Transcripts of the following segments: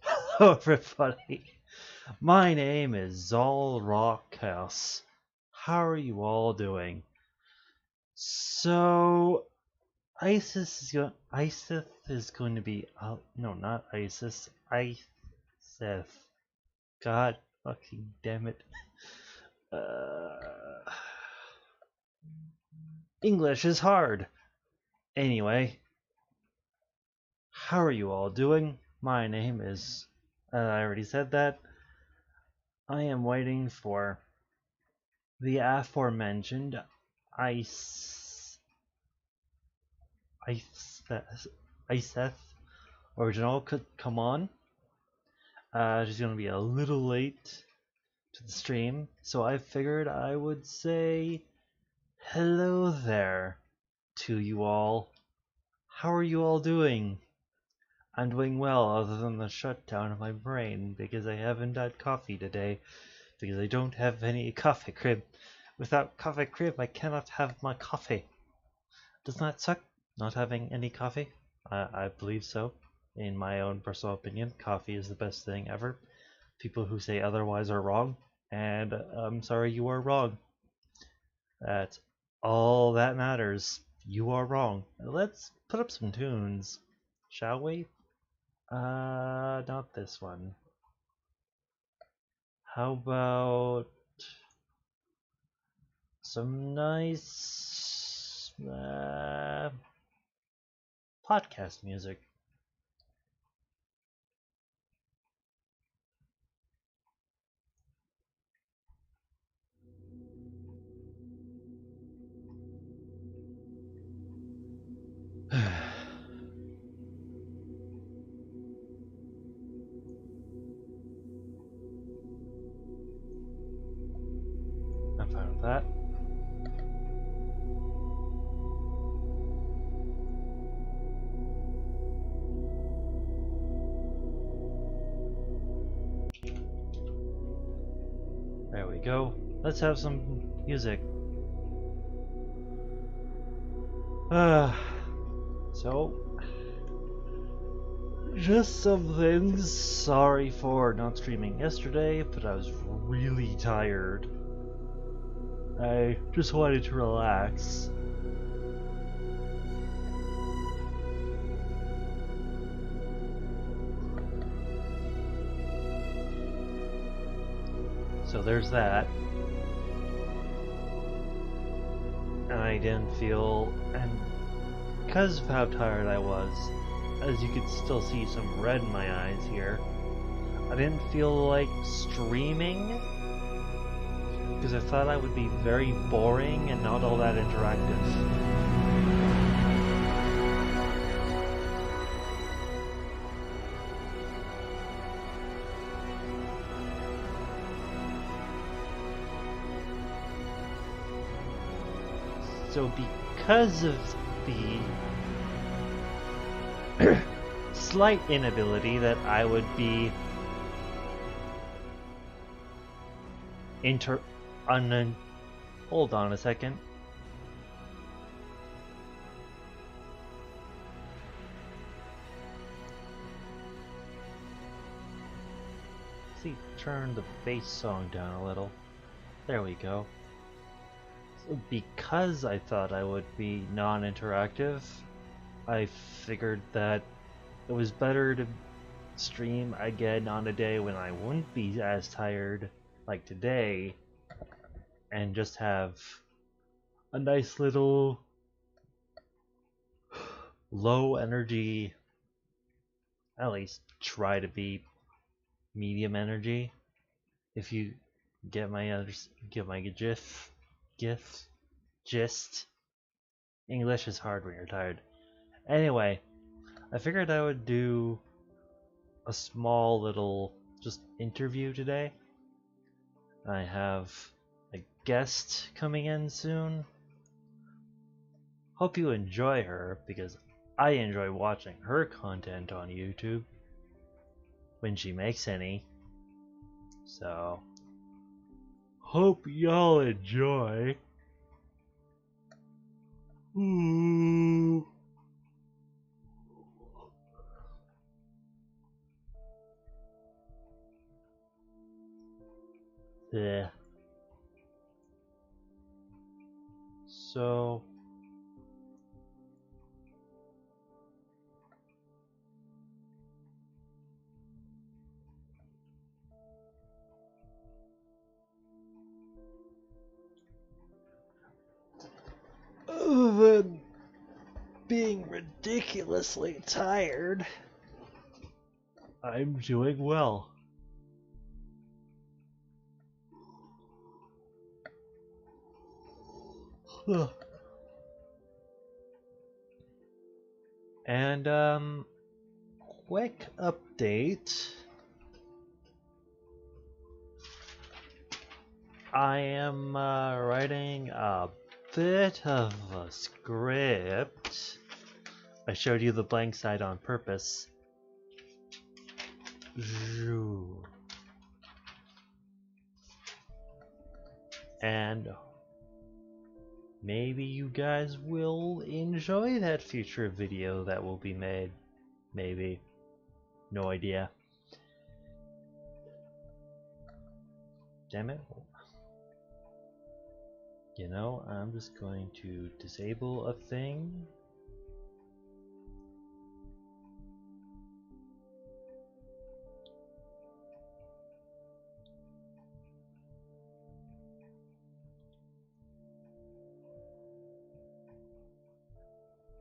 Hello, everybody. My name is Zalterviews. How are you all doing? So, Iseth is going to be. No, not Isis. Iseth. God fucking damn it. Uh, English is hard. Anyway, how are you all doing? My name is. I already said that. I am waiting for the aforementioned Ice Iseth original could come on. She's gonna be a little late to the stream, so I figured I would say hello there to you all. How are you all doing? I'm doing well, other than the shutdown of my brain because I haven't had coffee today because I don't have any coffee crib. Without coffee crib, I cannot have my coffee. Doesn't that suck? Not having any coffee? I believe so. In my own personal opinion, coffee is the best thing ever. People who say otherwise are wrong, and I'm sorry you are wrong. That's all that matters. You are wrong. Let's put up some tunes, shall we? Not this one. How about some nice podcast music? I'm fine with that. There we go. Let's have some music. So, just some things. Sorry for not streaming yesterday, but I was really tired. I just wanted to relax. So there's that. And I didn't feel, and because of how tired I was, as you could still see some red in my eyes here, I didn't feel like streaming because I thought I would be very boring and not all that interactive. So because of the slight inability that I would be hold on a second. See, turn the bass song down a little. There we go. So because I thought I would be non-interactive, I figured that it was better to stream again on a day when I wouldn't be as tired like today and just have a nice little low energy, at least try to be medium energy. If you get my gist. English is hard when you're tired. Anyway, I figured I would do a small little just interview today. I have a guest coming in soon. Hope you enjoy her because I enjoy watching her content on YouTube when she makes any. So, hope y'all enjoy. Yeah. So other than being ridiculously tired, I'm doing well. And quick update. I am writing a bit of a script. I showed you the blank side on purpose. And maybe you guys will enjoy that future video that will be made. Maybe. No idea. Damn it. You know, I'm just going to disable a thing.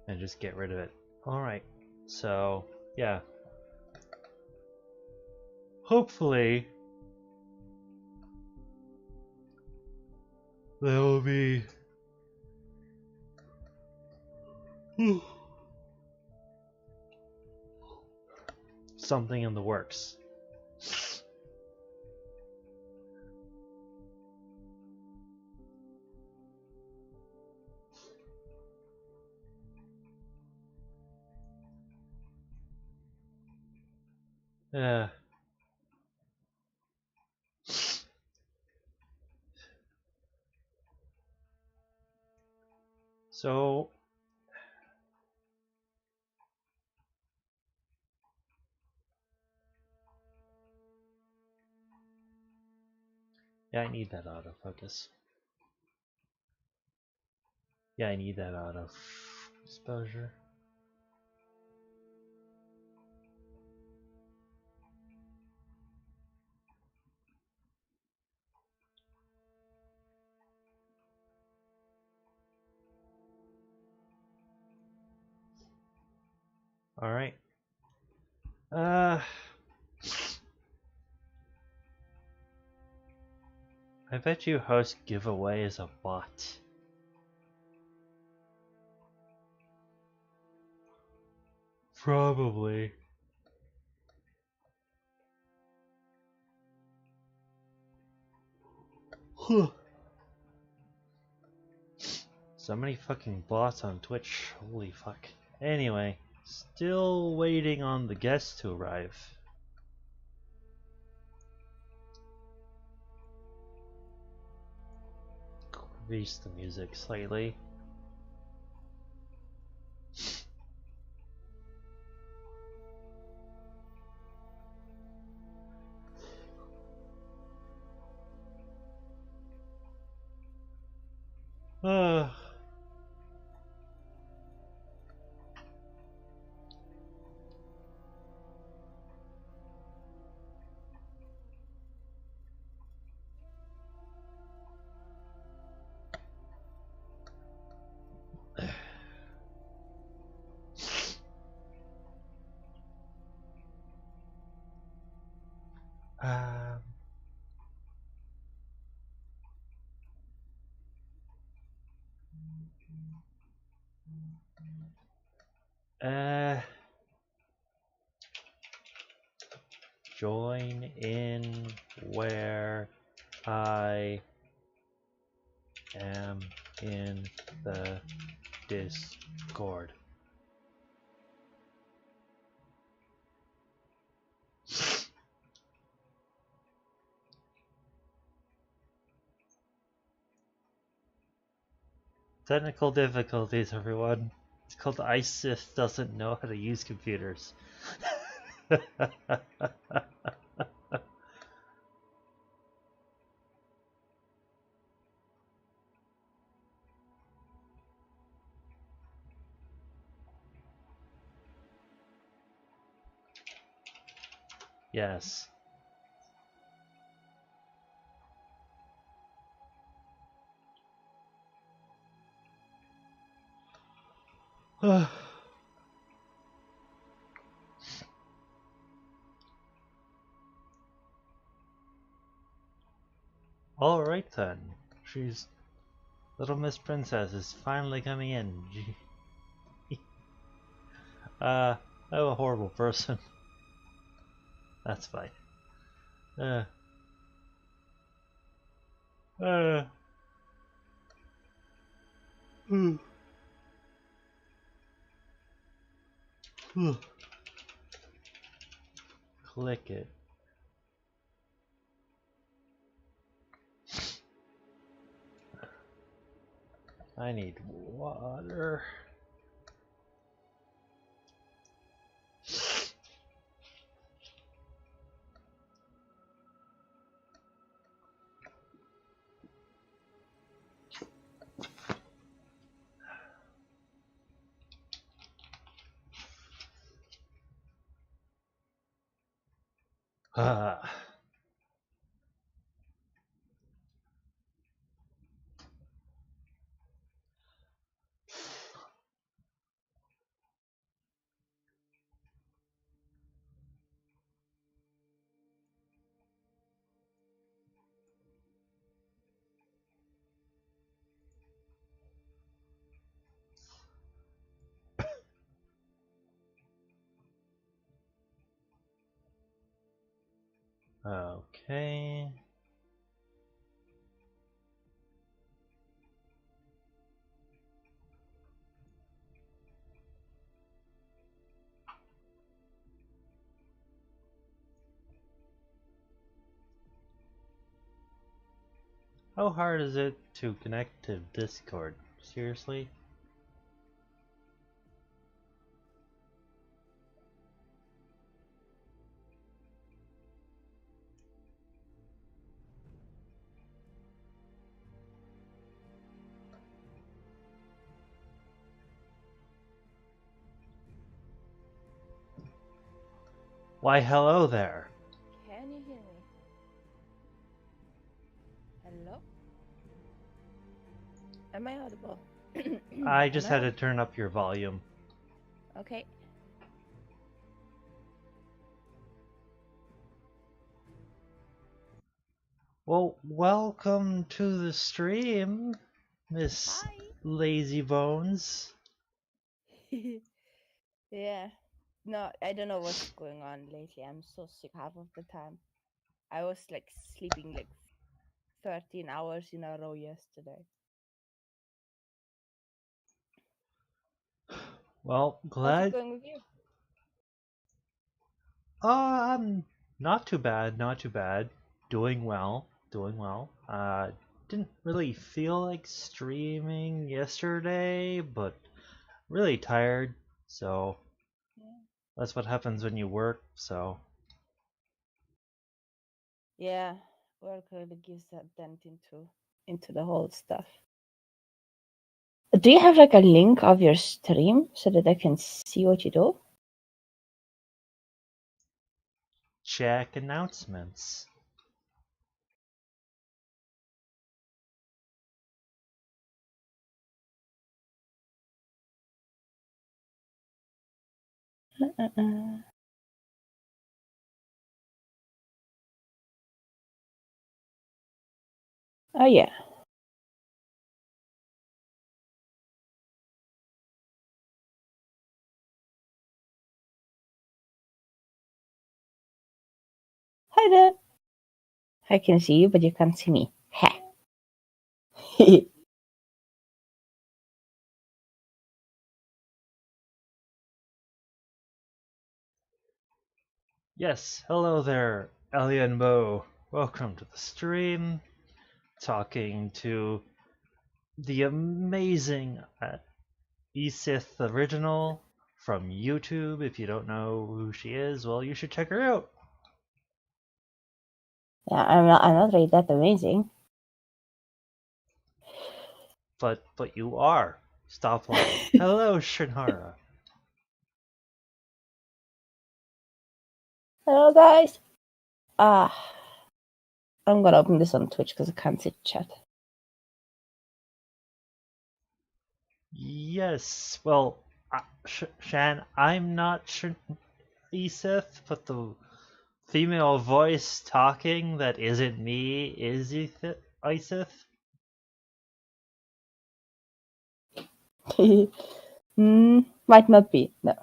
And just get rid of it. Alright, so, yeah. Hopefully, there will be something in the works. Yeah. So, yeah, I need that autofocus. Yeah, I need that auto exposure. Alright. I bet you host giveaway is a bot. Probably. So many fucking bots on Twitch. Holy fuck. Anyway, still waiting on the guests to arrive. Increase the music slightly. Uh, um, uh, join in where I am in the Discord. Technical difficulties, everyone. It's called Iseth doesn't know how to use computers. Yes. Alright then. She's Little Miss Princess is finally coming in. I'm a horrible person. That's fine. Uh, uh, uh, Click it. I need water. Ah. Okay. How hard is it to connect to Discord? Seriously? Why, hello there. Can you hear me? Hello? Am I audible? I just Am had I to turn up your volume. okay? Well, welcome to the stream, Miss Hi. Lazy Bones. Yeah. No, I don't know what's going on lately. I'm so sick half of the time. I was like sleeping like 13 hours in a row yesterday. Well, How's it glad. going with you? Not too bad, not too bad. Doing well, doing well. Didn't really feel like streaming yesterday, but really tired, so Yeah. that's what happens when you work, so. Yeah. Work really gives that dent into the whole stuff. Do you have like a link of your stream so that I can see what you do? Check announcements. Uh-uh. Oh yeah. Hi there. I can see you, but you can't see me. Ha. Yes, hello there, Ellie and Mo. Welcome to the stream. Talking to the amazing Iseth original from YouTube. If you don't know who she is, well, you should check her out. Yeah, I'm not really that amazing. But you are. Stop lying. Hello, Shinhara. Hello, guys. I'm gonna open this on Twitch because I can't see chat. Yes, well, Shan, I'm not sure, Iseth, but the female voice talking that isn't me is Iseth. Might not be, no.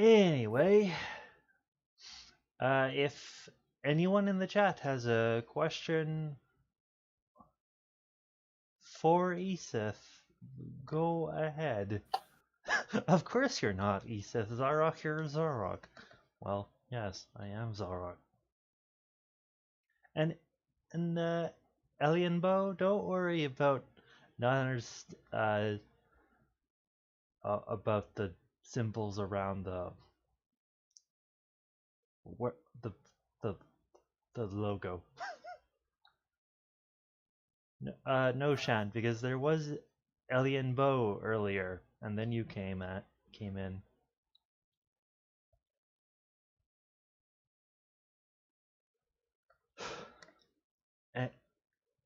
Anyway, if anyone in the chat has a question for Iseth, go ahead. Of course you're not, Iseth. Zarok, you're Zarok. Well, yes, I am Zarok. And Alien Bow, don't worry about not about the symbols around what the the logo. No, Shan, because there was Alien Bow earlier, and then you came in.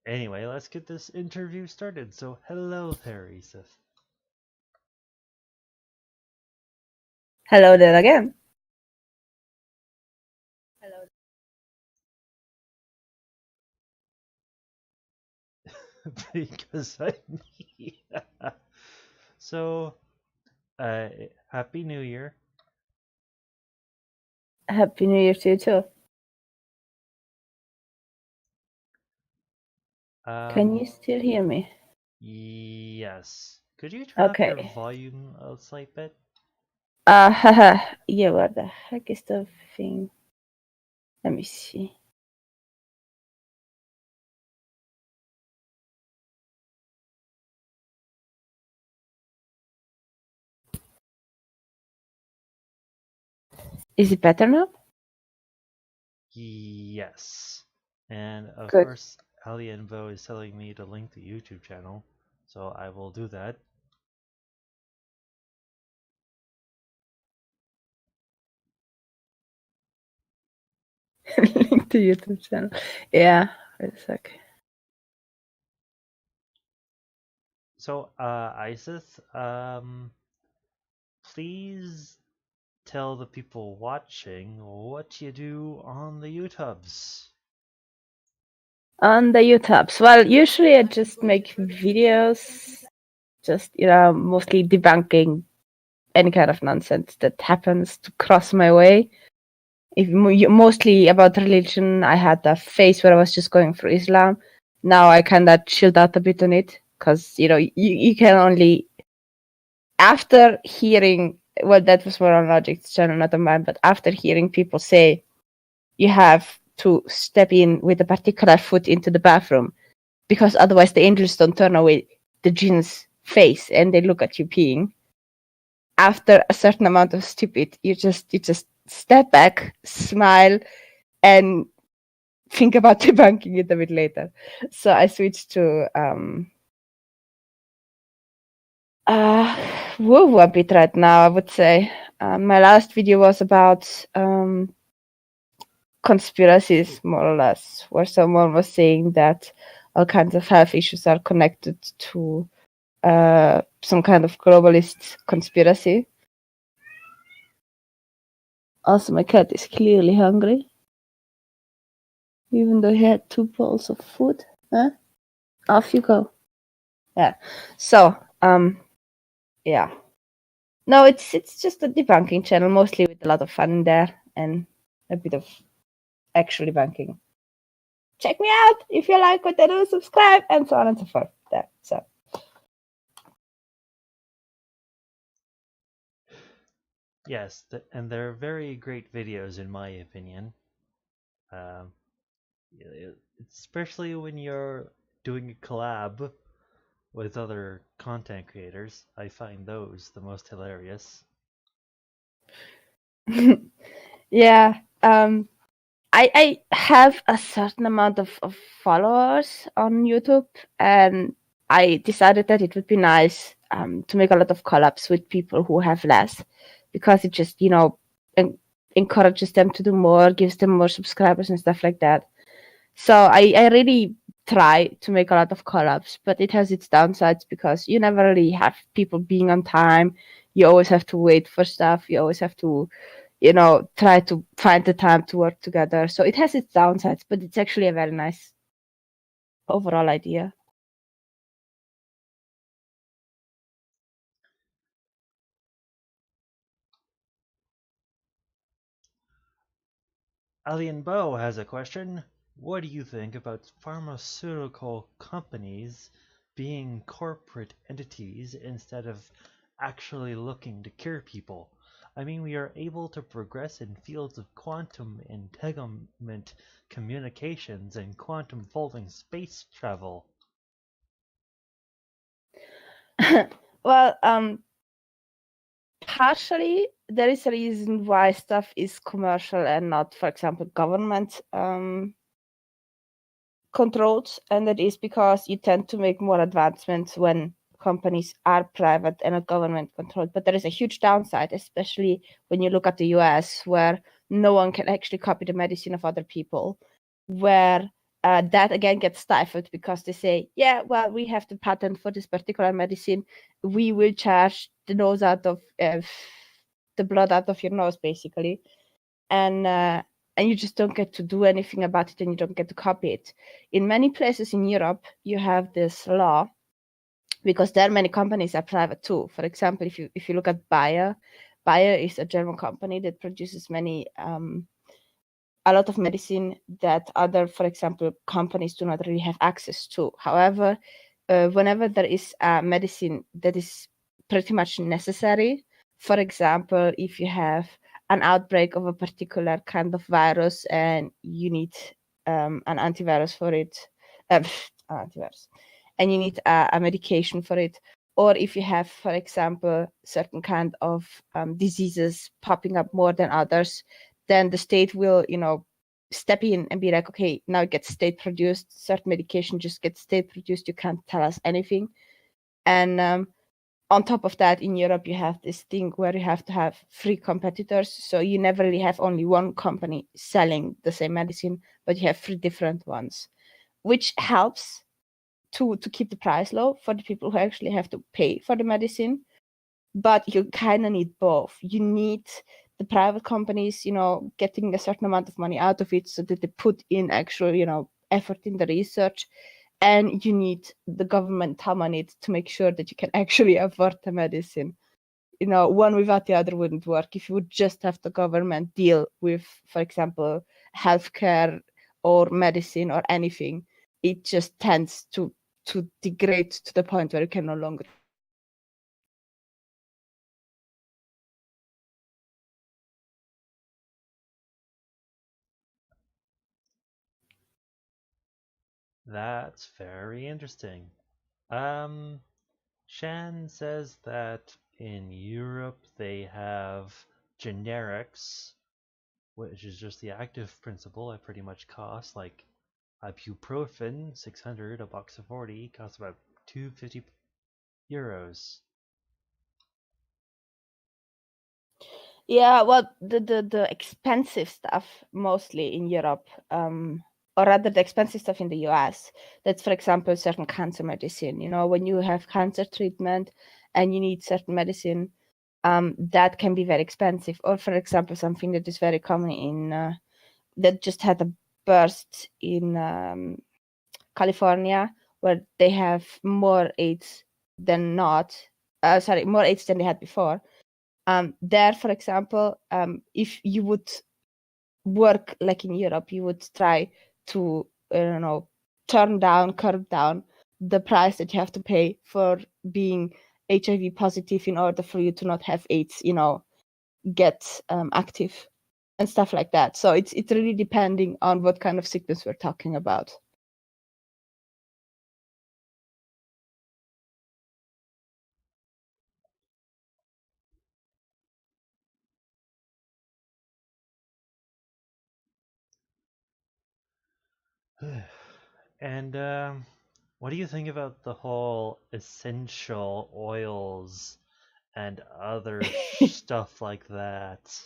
Anyway, let's get this interview started. So, hello there, Iseth. Hello there again. Hello. Because I'm me. So, Happy New Year. Happy New Year to you too. Can you still hear me? Yes. Could you turn up your Okay. volume a slight bit? Haha. Yeah, where the heck is the thing? Let me see. Is it better now? Yes. And of Good. course, Ali and Vo is telling me to link the YouTube channel, so I will do that. Link to YouTube channel. Yeah, wait a sec. So, Iseth, please tell the people watching what you do on the YouTubes. On the YouTubes. Well, usually I just make videos, just mostly debunking any kind of nonsense that happens to cross my way. Mostly about religion. I had a phase where I was just going through Islam. Now I kind of chilled out a bit on it because you can only, after hearing, well, that was more on Logic's channel, not on mine, but after hearing people say you have to step in with a particular foot into the bathroom because otherwise the angels don't turn away the jinn's face and they look at you peeing. After a certain amount of stupid, you just step back, smile, and think about debunking it a bit later. So I switched to woo a bit right now, I would say. My last video was about conspiracies, more or less, where someone was saying that all kinds of health issues are connected to some kind of globalist conspiracy. Also, my cat is clearly hungry, even though he had 2 bowls of food. Huh? Off you go. Yeah. So, yeah. No, it's just a debunking channel, mostly with a lot of fun in there and a bit of actual debunking. Check me out if you like what I do, subscribe, and so on and so forth. There. So. Yes, and they're very great videos in my opinion. Especially when you're doing a collab with other content creators. I find those the most hilarious. Yeah. I have a certain amount of followers on YouTube, and I decided that it would be nice to make a lot of collabs with people who have less, because it just encourages them to do more, gives them more subscribers and stuff like that. So I really try to make a lot of collabs, but it has its downsides because you never really have people being on time. You always have to wait for stuff. You always have to, try to find the time to work together. So it has its downsides, but it's actually a very nice overall idea. Alien Bo has a question. What do you think about pharmaceutical companies being corporate entities instead of actually looking to cure people? I mean, we are able to progress in fields of quantum entanglement communications and quantum folding space travel. Well, partially there is a reason why stuff is commercial and not, for example, government controlled, and that is because you tend to make more advancements when companies are private and not government controlled. But there is a huge downside, especially when you look at the US, where no one can actually copy the medicine of other people, where that again gets stifled because they say, yeah, well, we have the patent for this particular medicine. We will charge the nose out of the blood out of your nose, basically. And you just don't get to do anything about it, and you don't get to copy it. In many places in Europe, you have this law because there many companies are private too. For example, if you look at Bayer, Bayer is a German company that produces many a lot of medicine that other, for example, companies do not really have access to. However, whenever there is a medicine that is pretty much necessary, for example, if you have an outbreak of a particular kind of virus and you need an antivirus for it, antivirus, and you need a medication for it, or if you have, for example, certain kind of diseases popping up more than others, then the state will, step in and be like, okay, now it gets state produced. Certain medication just gets state produced. You can't tell us anything. And on top of that, in Europe, you have this thing where you have to have three competitors. So you never really have only one company selling the same medicine, but you have three different ones, which helps to keep the price low for the people who actually have to pay for the medicine. But you kind of need both. You need the private companies, getting a certain amount of money out of it so that they put in actual, effort in the research. And you need the governmental money to make sure that you can actually afford the medicine. One without the other wouldn't work. If you would just have the government deal with, for example, healthcare or medicine or anything, it just tends to degrade to the point where you can no longer. That's very interesting. Um, Shan says that in Europe they have generics, which is just the active principle that pretty much costs like ibuprofen 600, a box of 40 costs about 250 euros. Yeah, well, the expensive stuff mostly in Europe, or rather the expensive stuff in the US. That's, for example, certain cancer medicine. When you have cancer treatment and you need certain medicine, that can be very expensive. Or, for example, something that is very common in that just had a burst in California, where they have more AIDS than not. More AIDS than they had before. There, for example, if you would work like in Europe, you would try to, curb down the price that you have to pay for being HIV positive in order for you to not have AIDS, get active and stuff like that. So it's really depending on what kind of sickness we're talking about. And what do you think about the whole essential oils and other stuff like that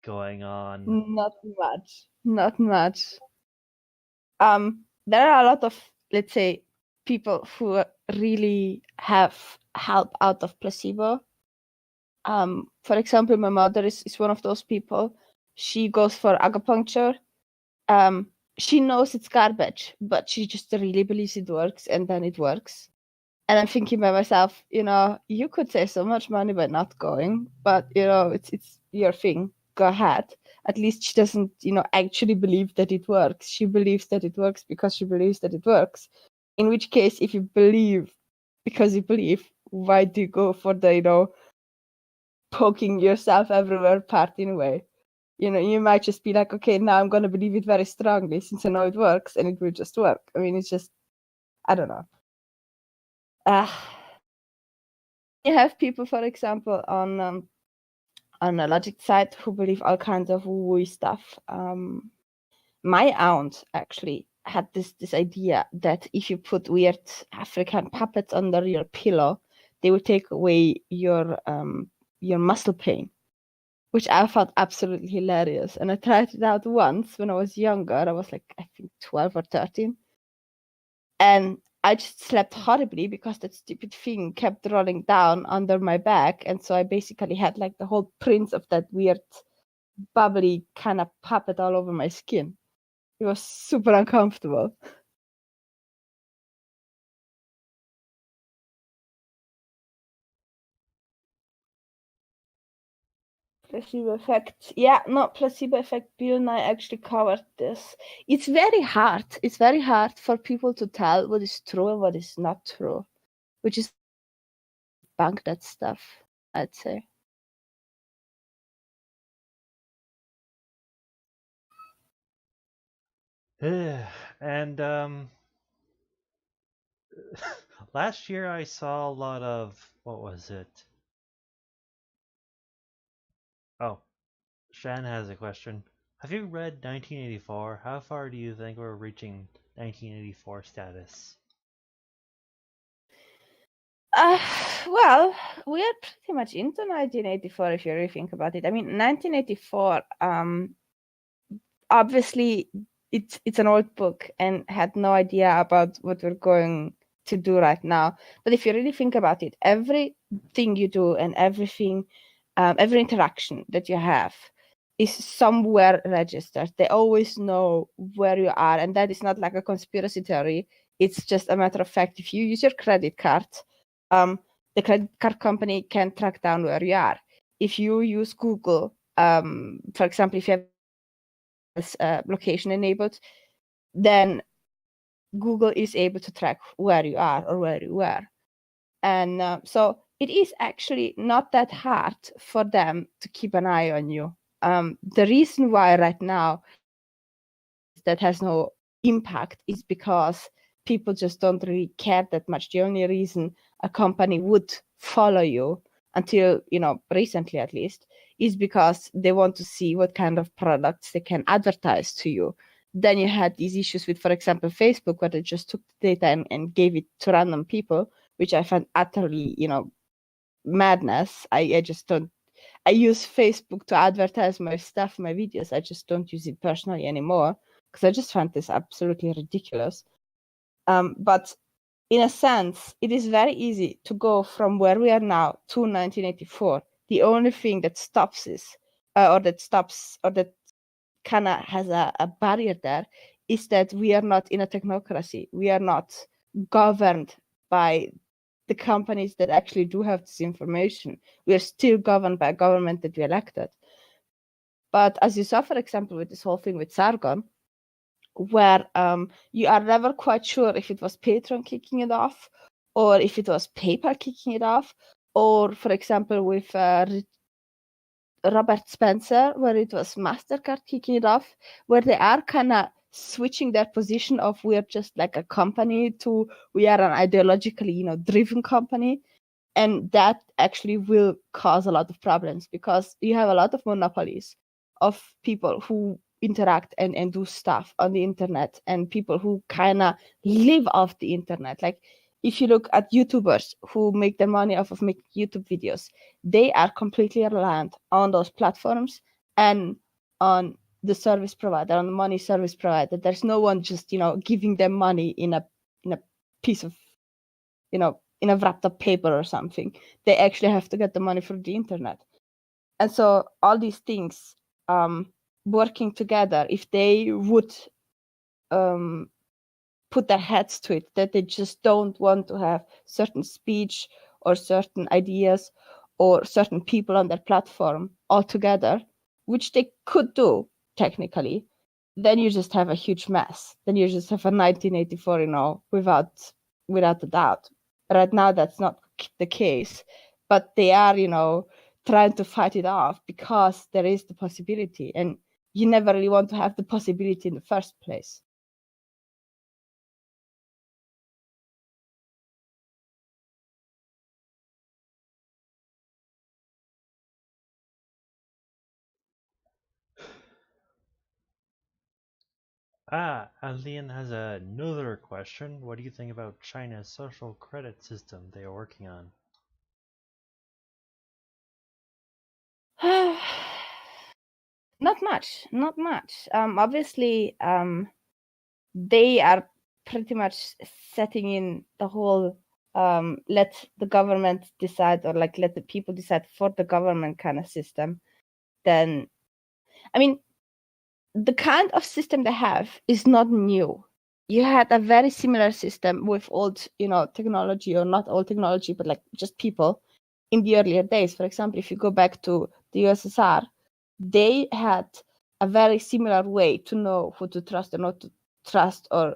going on? Not much. Not much. There are a lot of, let's say, people who really have help out of placebo. For example, my mother is one of those people. She goes for acupuncture. She knows it's garbage, but she just really believes it works, and then it works. And I'm thinking by myself, you could save so much money by not going, but it's your thing. Go ahead. At least she doesn't, actually believe that it works. She believes that it works because she believes that it works. In which case, if you believe because you believe, why do you go for the, poking yourself everywhere part anyway? You might just be like, okay, now I'm gonna believe it very strongly since I know it works, and it will just work. I mean, it's just, I don't know. You have people, for example, on a logic side who believe all kinds of woo stuff. My aunt actually had this idea that if you put weird African puppets under your pillow, they would take away your muscle pain, which I found absolutely hilarious. And I tried it out once when I was younger. I was like, I think 12 or 13. And I just slept horribly because that stupid thing kept rolling down under my back. And so I basically had like the whole prints of that weird, bubbly kind of puppet all over my skin. It was super uncomfortable. Placebo effect. Yeah, no, placebo effect. Bill and I actually covered this. It's very hard. It's very hard for people to tell what is true and what is not true, which is bunk that stuff, I'd say. And last year I saw a lot of, what was it? Oh, Shan has a question. Have you read 1984? How far do you think we're reaching 1984 status? Well, we are pretty much into 1984 if you really think about it. I mean, 1984, obviously it's an old book and had no idea about what we're going to do right now. But if you really think about it, everything you do and everything, every interaction that you have is somewhere registered. They always know where you are, and that is not like a conspiracy theory. It's just a matter of fact. If you use your credit card, the credit card company can track down where you are. If you use Google, for example, if you have location enabled, then Google is able to track where you are or where you were. And so it is actually not that hard for them to keep an eye on you. The reason why right now that has no impact is because people just don't really care that much. The only reason a company would follow you until, recently at least, is because they want to see what kind of products they can advertise to you. Then you had these issues with, for example, Facebook, where they just took the data and gave it to random people, which I find utterly, madness. I just don't. I use Facebook to advertise my stuff, my videos. I just don't use it personally anymore because I just find this absolutely ridiculous. But in a sense, it is very easy to go from where we are now to 1984. The only thing that stops this, or that kind of has a barrier there, is that we are not in a technocracy. We are not governed by the companies that actually do have this information. We are still governed by a government that we elected. But as you saw, for example, with this whole thing with Sargon, where you are never quite sure if it was Patreon kicking it off or if it was PayPal kicking it off, or for example with Robert Spencer, where it was MasterCard kicking it off, where they are kind of switching their position of we're just like a company to we are an ideologically, driven company. And that actually will cause a lot of problems because you have a lot of monopolies of people who interact and do stuff on the internet, and people who kind of live off the internet. Like if you look at YouTubers who make their money off of making YouTube videos, they are completely reliant on those platforms and on the service provider, on the money service provider. There's no one just, giving them money in a piece of, in a wrapped up paper or something. They actually have to get the money from the internet. And so all these things working together, if they would put their heads to it, that they just don't want to have certain speech or certain ideas or certain people on their platform altogether, which they could do technically, then you just have a huge mess. Then you just have a 1984, without a doubt. Right now, that's not the case, but they are, trying to fight it off because there is the possibility, and you never really want to have the possibility in the first place. Alien has another question. What do you think about China's social credit system they are working on? Not much. Obviously, they are pretty much setting in the whole let the government decide, or like let the people decide for the government kind of system. Then, I mean, the kind of system they have is not new. You had a very similar system with old, technology, or not old technology, but like just people in the earlier days. For example, if you go back to the USSR, they had a very similar way to know who to trust or not to trust, or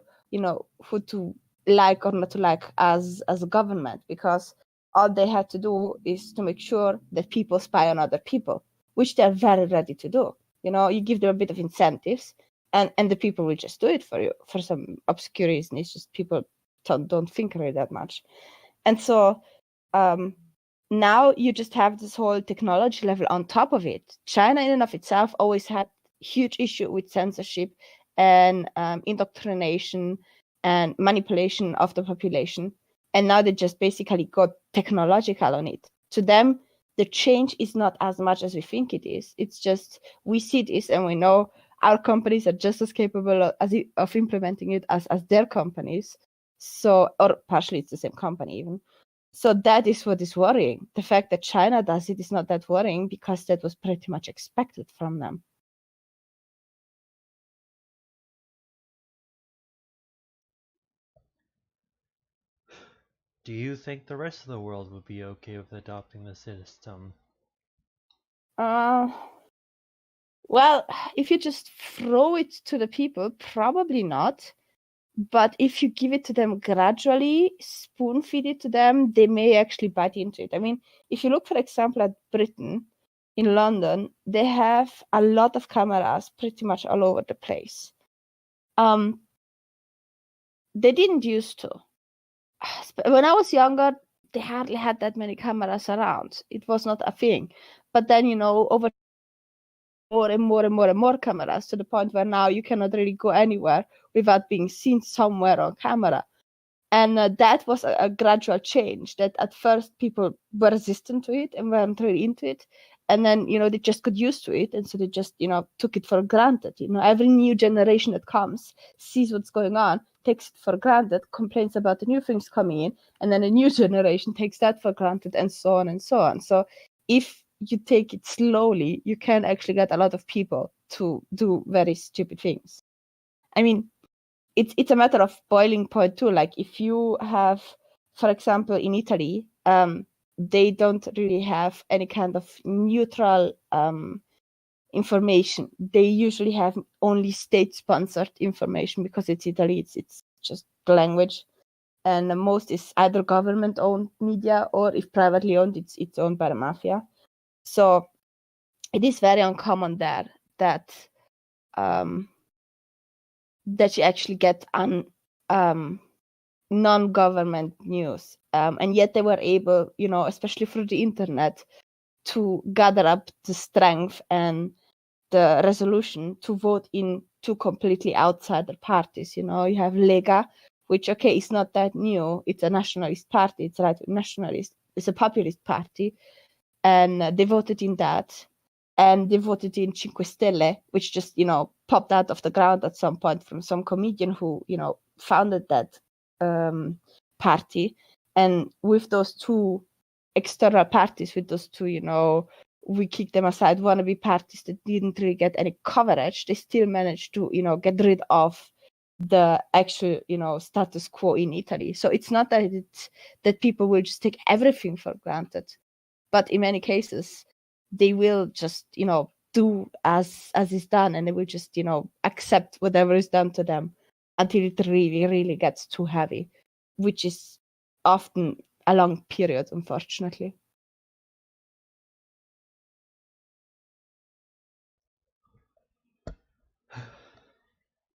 who to like or not to like as a government, because all they had to do is to make sure that people spy on other people, which they're very ready to do. You give them a bit of incentives, and the people will just do it for you for some obscure reason. It's just people don't think about it that much. And so now you just have this whole technology level on top of it. China in and of itself always had huge issue with censorship and indoctrination and manipulation of the population. And now they just basically got technological on it. To them, the change is not as much as we think it is. It's just we see this and we know our companies are just as capable of implementing it as their companies. So, or partially it's the same company even. So that is what is worrying. The fact that China does it is not that worrying, because that was pretty much expected from them. Do you think the rest of the world would be okay with adopting the system? Well, if you just throw it to the people, probably not. But if you give it to them gradually, spoon feed it to them, they may actually bite into it. I mean, if you look, for example, at Britain, in London, they have a lot of cameras pretty much all over the place. They didn't used to. When I was younger, they hardly had that many cameras around. It was not a thing. But then, over more and more and more and more cameras, to the point where now you cannot really go anywhere without being seen somewhere on camera. And that was a gradual change, that at first people were resistant to it and weren't really into it. And then, they just got used to it. And so they just, took it for granted. Every new generation that comes sees what's going on, takes it for granted, complains about the new things coming in. And then a new generation takes that for granted, and so on and so on. So if you take it slowly, you can actually get a lot of people to do very stupid things. I mean, it's a matter of boiling point too. Like if you have, for example, in Italy, they don't really have any kind of neutral information. They usually have only state-sponsored information, because it's Italy. It's just the language, and most is either government-owned media, or if privately owned, it's owned by the mafia. So it is very uncommon there that you actually get non-government news, and yet they were able, especially through the internet, to gather up the strength and the resolution to vote in two completely outsider parties. You have Lega, which, okay, it's not that new. It's a nationalist party. It's right nationalist. It's a populist party. And they voted in that. And they voted in Cinque Stelle, which just, popped out of the ground at some point from some comedian who, founded that party. And with those two external parties, with those two, we kicked them aside, wannabe parties that didn't really get any coverage, they still managed to, get rid of the actual, status quo in Italy. So it's not that people will just take everything for granted, but in many cases, they will just, do as is done, and they will just, accept whatever is done to them until it really, really gets too heavy, which is often a long period, unfortunately.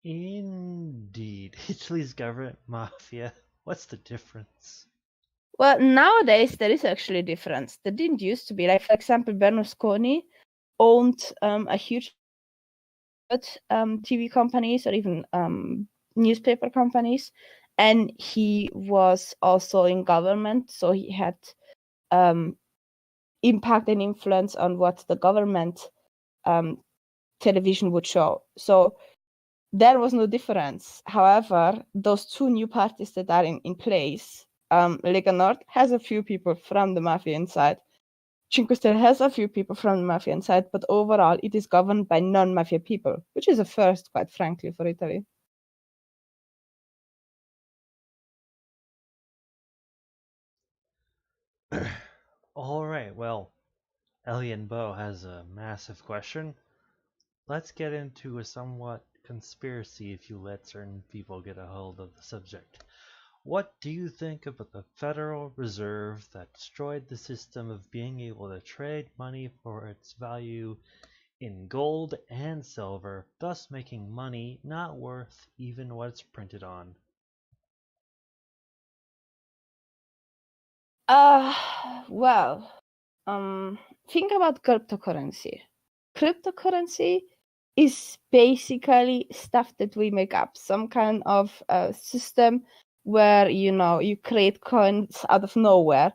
Indeed. Italy's government mafia. What's the difference? Well, nowadays there is actually a difference. There didn't used to be. Like, for example, Berlusconi owned a huge TV companies or even newspaper companies, and he was also in government, so he had impact and influence on what the government television would show. So there was no difference. However, those two new parties that are in place, Lega Nord has a few people from the mafia inside. Cinque Stelle has a few people from the mafia inside, but overall it is governed by non-mafia people, which is a first, quite frankly, for Italy. All right, well, Ellie and Bo has a massive question. Let's get into a somewhat conspiracy if you let certain people get a hold of the subject. What do you think about the Federal Reserve that destroyed the system of being able to trade money for its value in gold and silver, thus making money not worth even what it's printed on? Well, think about cryptocurrency. Cryptocurrency is basically stuff that we make up, some kind of system where you create coins out of nowhere,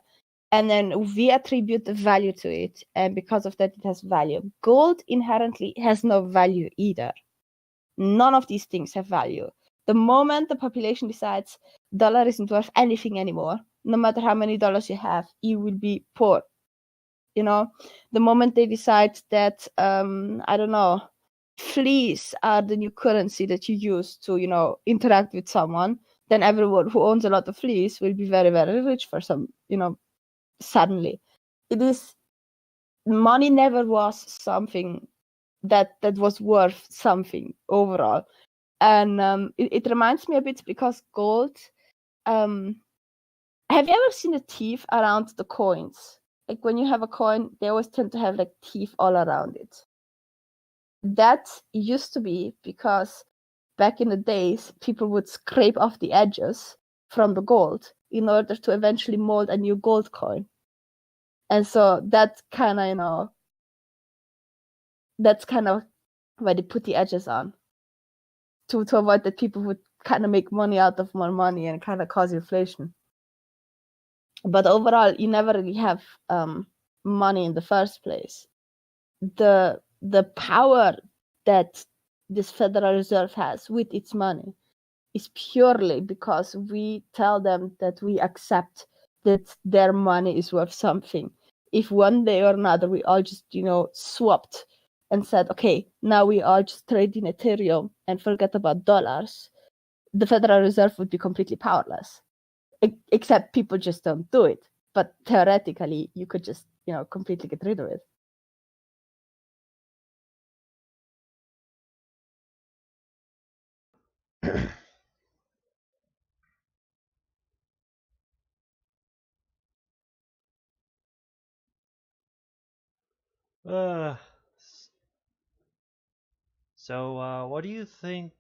and then we attribute the value to it, and because of that it has value. Gold inherently has no value either. None of these things have value. The moment the population decides dollar isn't worth anything anymore, no matter how many dollars you have, you will be poor. The moment they decide that I don't know, fleas are the new currency that you use to interact with someone, then everyone who owns a lot of fleas will be very, very rich for some, suddenly. It is money never was something that was worth something overall. And it reminds me a bit because gold, have you ever seen a teeth around the coins? Like when you have a coin, they always tend to have like teeth all around it. That used to be because back in the days, people would scrape off the edges from the gold in order to eventually mold a new gold coin. And so that's kind of, that's kind of why they put the edges on to avoid that people would kind of make money out of more money and kind of cause inflation. But overall, you never really have money in the first place. The power that this Federal Reserve has with its money is purely because we tell them that we accept that their money is worth something. If one day or another we all just swapped and said, okay, now we all just trade in Ethereum and forget about dollars, the Federal Reserve would be completely powerless. Except people just don't do it. But theoretically, you could just completely get rid of it. Uh, so, what do you think?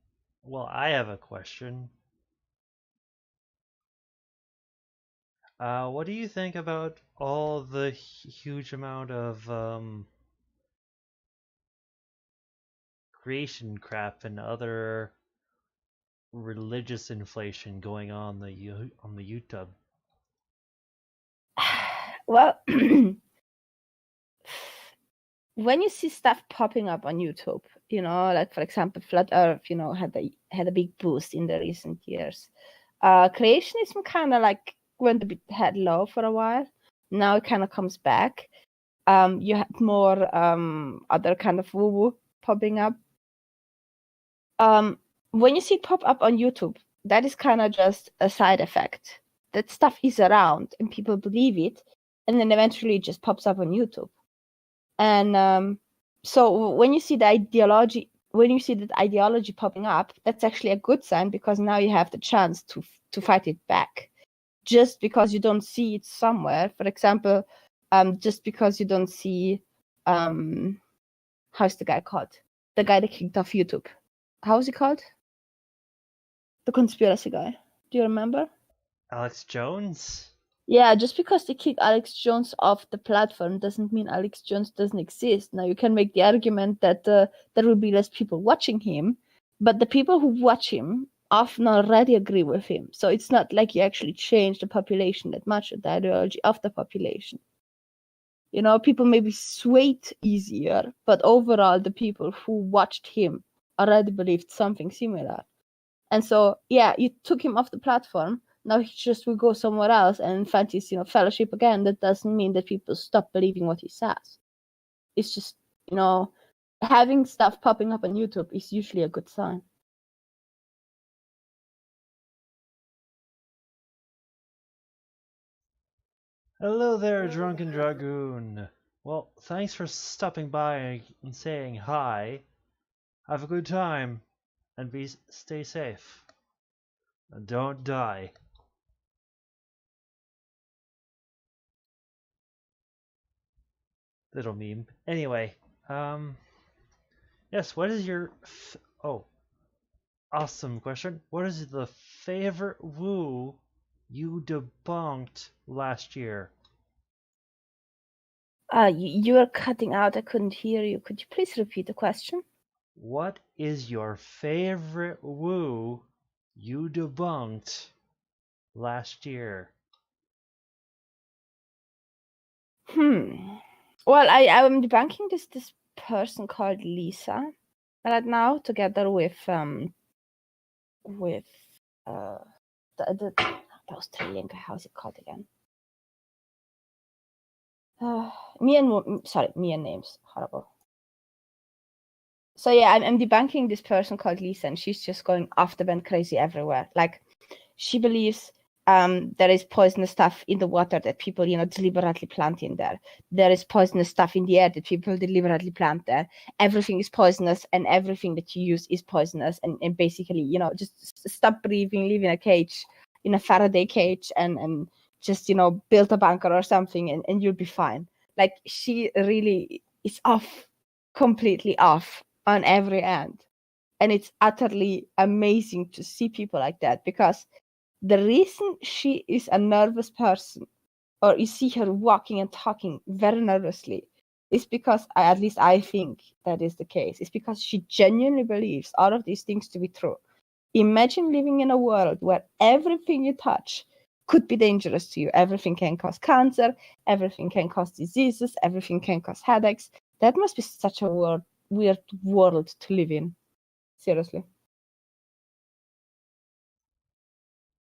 Well, I have a question. What do you think about all the huge amount of creation crap and other religious inflation going on the YouTube. Well, when you see stuff popping up on YouTube, like for example, Flat Earth, had a big boost in the recent years. Creationism kind of like went a bit head low for a while. Now it kind of comes back. You had more other kind of woo-woo popping up. When you see it pop up on YouTube, that is kind of just a side effect. That stuff is around and people believe it, and then eventually it just pops up on YouTube. And so when you see that ideology popping up, that's actually a good sign, because now you have the chance to fight it back. Just because you don't see it somewhere, for example, just because you don't see how's the guy called? The guy that kicked off YouTube. How's he called? The conspiracy guy. Do you remember? Alex Jones? Yeah, just because they kick Alex Jones off the platform doesn't mean Alex Jones doesn't exist. Now, you can make the argument that there will be less people watching him, but the people who watch him often already agree with him. So it's not like you actually change the population that much, the ideology of the population. People may be swayed easier, but overall, the people who watched him already believed something similar. And so, yeah, you took him off the platform. Now he just will go somewhere else and find his, fellowship again. That doesn't mean that people stop believing what he says. It's just, having stuff popping up on YouTube is usually a good sign. Hello there, Drunken Dragoon. Well, thanks for stopping by and saying hi. Have a good time and stay safe. And don't die. Little meme. Anyway, yes, what is your awesome question. What is the favorite woo you debunked last year? You are cutting out. I couldn't hear you. Could you please repeat the question? What is your favorite woo you debunked last year? Well, I'm debunking this person called Lisa right now, together with the Australian guy. How's it called again? Me and names. Horrible. So yeah, I'm debunking this person called Lisa, and she's just going off the band crazy everywhere. Like, she believes there is poisonous stuff in the water that people, deliberately plant in there. There is poisonous stuff in the air that people deliberately plant there. Everything is poisonous, and everything that you use is poisonous. And basically, just stop breathing, live in a cage, in a Faraday cage, and just, build a bunker or something, and you'll be fine. Like, she really is completely off on every end. And it's utterly amazing to see people like that, because the reason she is a nervous person, or you see her walking and talking very nervously, is because, at least I think that is the case, is because she genuinely believes all of these things to be true. Imagine living in a world where everything you touch could be dangerous to you. Everything can cause cancer, everything can cause diseases, everything can cause headaches. That must be such a weird world to live in. Seriously.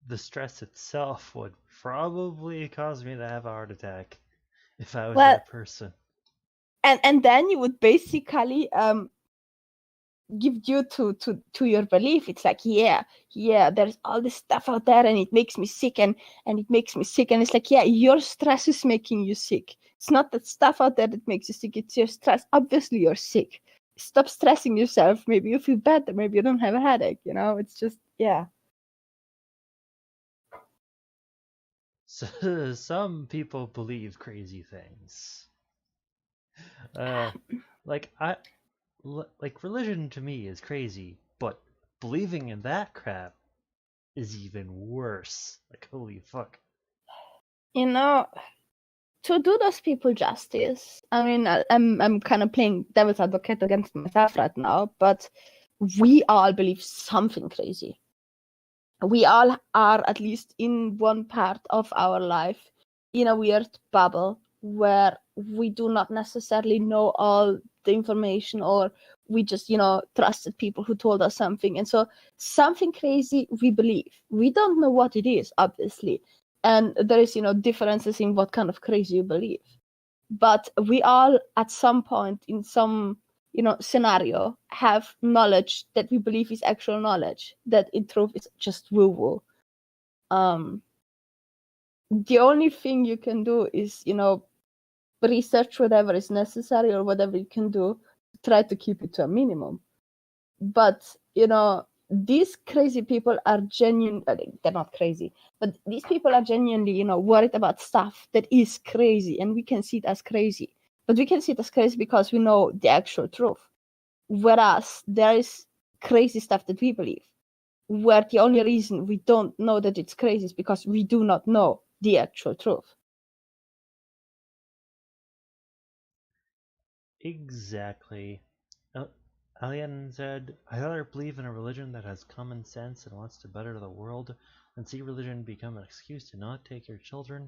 The stress itself would probably cause me to have a heart attack if I was Well, that person. and then you would basically give due to your belief. It's like, yeah, there's all this stuff out there, and it makes me sick, and it makes me sick. And it's like, yeah, your stress is making you sick. It's not that stuff out there that makes you sick, it's your stress. Obviously you're sick. Stop stressing yourself. Maybe you feel better, maybe you don't have a headache. It's just, yeah. So, some people believe crazy things. Like religion to me is crazy, but believing in that crap is even worse. Like, holy fuck. to do those people justice, I mean, I'm kind of playing devil's advocate against myself right now, but we all believe something crazy. We all are, at least in one part of our life, in a weird bubble where we do not necessarily know all the information, or we just, trusted people who told us something. And so something crazy we believe. We don't know what it is, obviously. And there is, differences in what kind of crazy you believe. But we all, at some point, in some scenario, have knowledge that we believe is actual knowledge, that in truth is just woo-woo. The only thing you can do is, research whatever is necessary or whatever you can do to try to keep it to a minimum. But, these crazy people are genuine. They're not crazy, but these people are genuinely, worried about stuff that is crazy, and we can see it as crazy. But we can see it as crazy because we know the actual truth. Whereas there is crazy stuff that we believe, where the only reason we don't know that it's crazy is because we do not know the actual truth. Exactly. Alien said, "I'd rather believe in a religion that has common sense and wants to better the world than see religion become an excuse to not take your children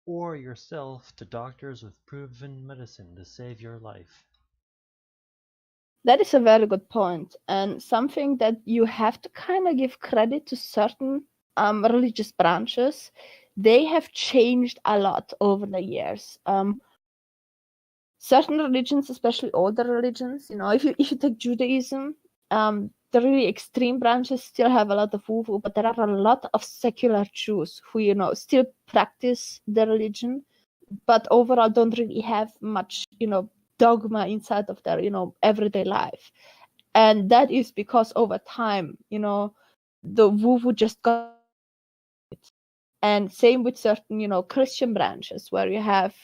or yourself to doctors with proven medicine to save your life." That is a very good point, and something that you have to kind of give credit to certain religious branches. They have changed a lot over the years. Certain religions, especially older religions, if you take Judaism, the really extreme branches still have a lot of woo-woo, but there are a lot of secular Jews who still practice the religion, but overall don't really have much dogma inside of their everyday life. And that is because over time the woo-woo just got it. And same with certain Christian branches, where you have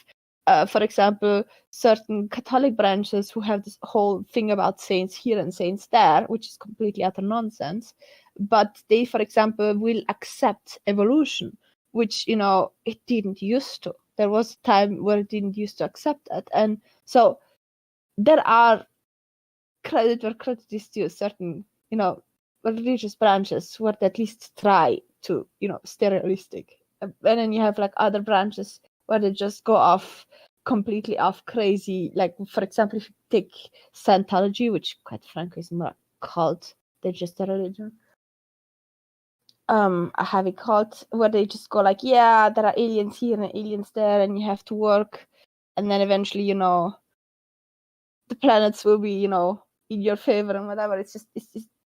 for example, certain Catholic branches who have this whole thing about saints here and saints there, which is completely utter nonsense. But they, for example, will accept evolution, which it didn't used to. There was a time where it didn't used to accept that. And so there are credit where credit is due, certain religious branches where they at least try to stay realistic. And then you have like other branches where they just go off completely off crazy. Like, for example, if you take Scientology, which quite frankly is more a cult than just a religion, a heavy cult, where they just go like, yeah, there are aliens here and aliens there, and you have to work, and then eventually the planets will be in your favor and whatever. It's just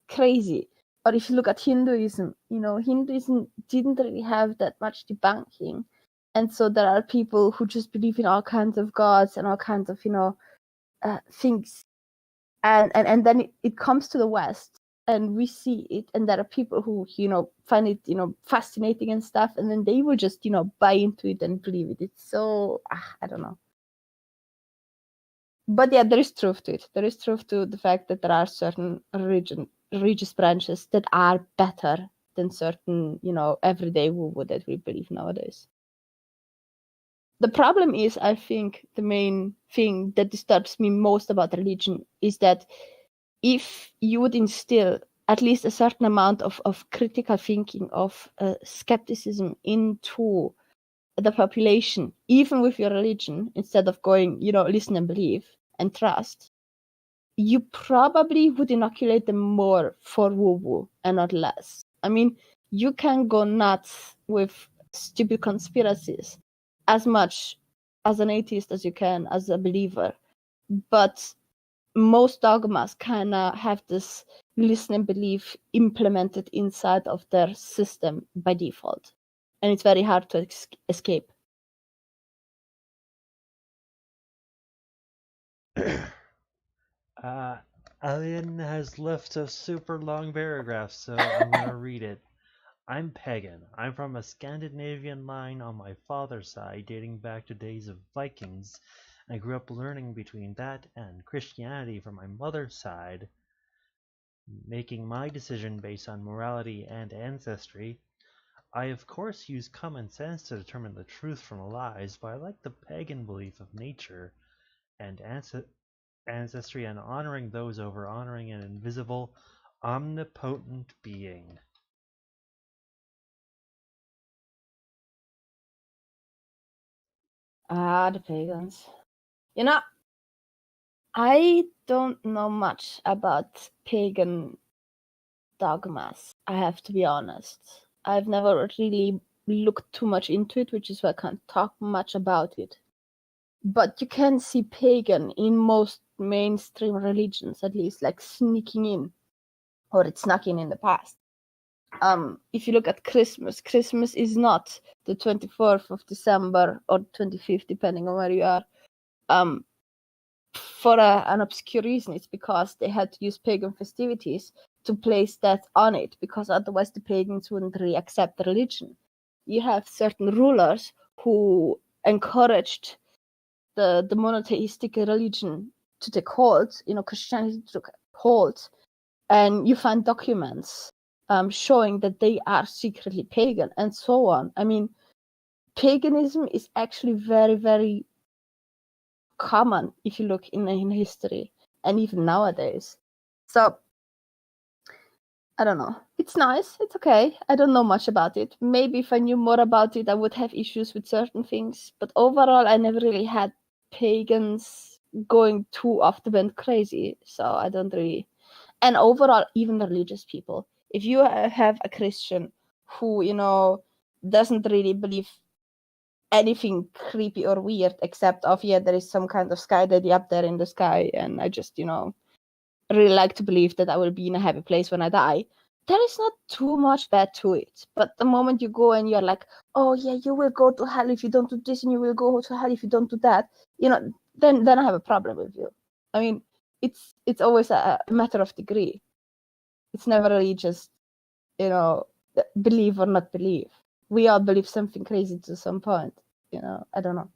crazy. Or if you look at Hinduism, Hinduism didn't really have that much debunking, and so there are people who just believe in all kinds of gods and all kinds of things, and then it comes to the West, and we see it, and there are people who find it fascinating and stuff, and then they will just buy into it and believe it. It's so I don't know. But yeah, there is truth to it. There is truth to the fact that there are certain religious branches that are better than certain everyday woo-woo that we believe nowadays. The problem is, I think, the main thing that disturbs me most about religion is that if you would instill at least a certain amount of critical thinking, of skepticism into the population, even with your religion, instead of going, listen and believe and trust, you probably would inoculate them more for woo-woo and not less. I mean, you can go nuts with stupid conspiracies as much as an atheist as you can as a believer, but most dogmas kind of have this listen and believe implemented inside of their system by default, and it's very hard to escape. Alien has left a super long paragraph, so I'm gonna read it. "I'm pagan. I'm from a Scandinavian line on my father's side, dating back to days of Vikings. I grew up learning between that and Christianity from my mother's side, making my decision based on morality and ancestry. I of course use common sense to determine the truth from lies, but I like the pagan belief of nature and ancestry and honoring those over honoring an invisible, omnipotent being. The pagans. You know, I don't know much about pagan dogmas, I have to be honest. I've never really looked too much into it, which is why I can't talk much about it. But you can see pagan in most mainstream religions, at least, like sneaking in, or it snuck in the past. If you look at Christmas, Christmas is not the 24th of December or 25th, depending on where you are. For an obscure reason, it's because they had to use pagan festivities to place that on it, because otherwise the pagans wouldn't really accept the religion. You have certain rulers who encouraged the monotheistic religion to take hold, Christianity to take hold, and you find documents showing that they are secretly pagan and so on. I mean, paganism is actually very, very common if you look in history and even nowadays. So I don't know. It's nice. It's okay. I don't know much about it. Maybe if I knew more about it, I would have issues with certain things. But overall, I never really had pagans going too off the bend crazy. So I don't really. And overall, even the religious people. If you have a Christian who, doesn't really believe anything creepy or weird except there is some kind of sky daddy up there in the sky, and I just, really like to believe that I will be in a happy place when I die. There is not too much bad to it. But the moment you go and you're like, oh yeah, you will go to hell if you don't do this, and you will go to hell if you don't do that, then I have a problem with you. I mean, it's always a matter of degree. It's never really just, believe or not believe. We all believe something crazy to some point. I don't know.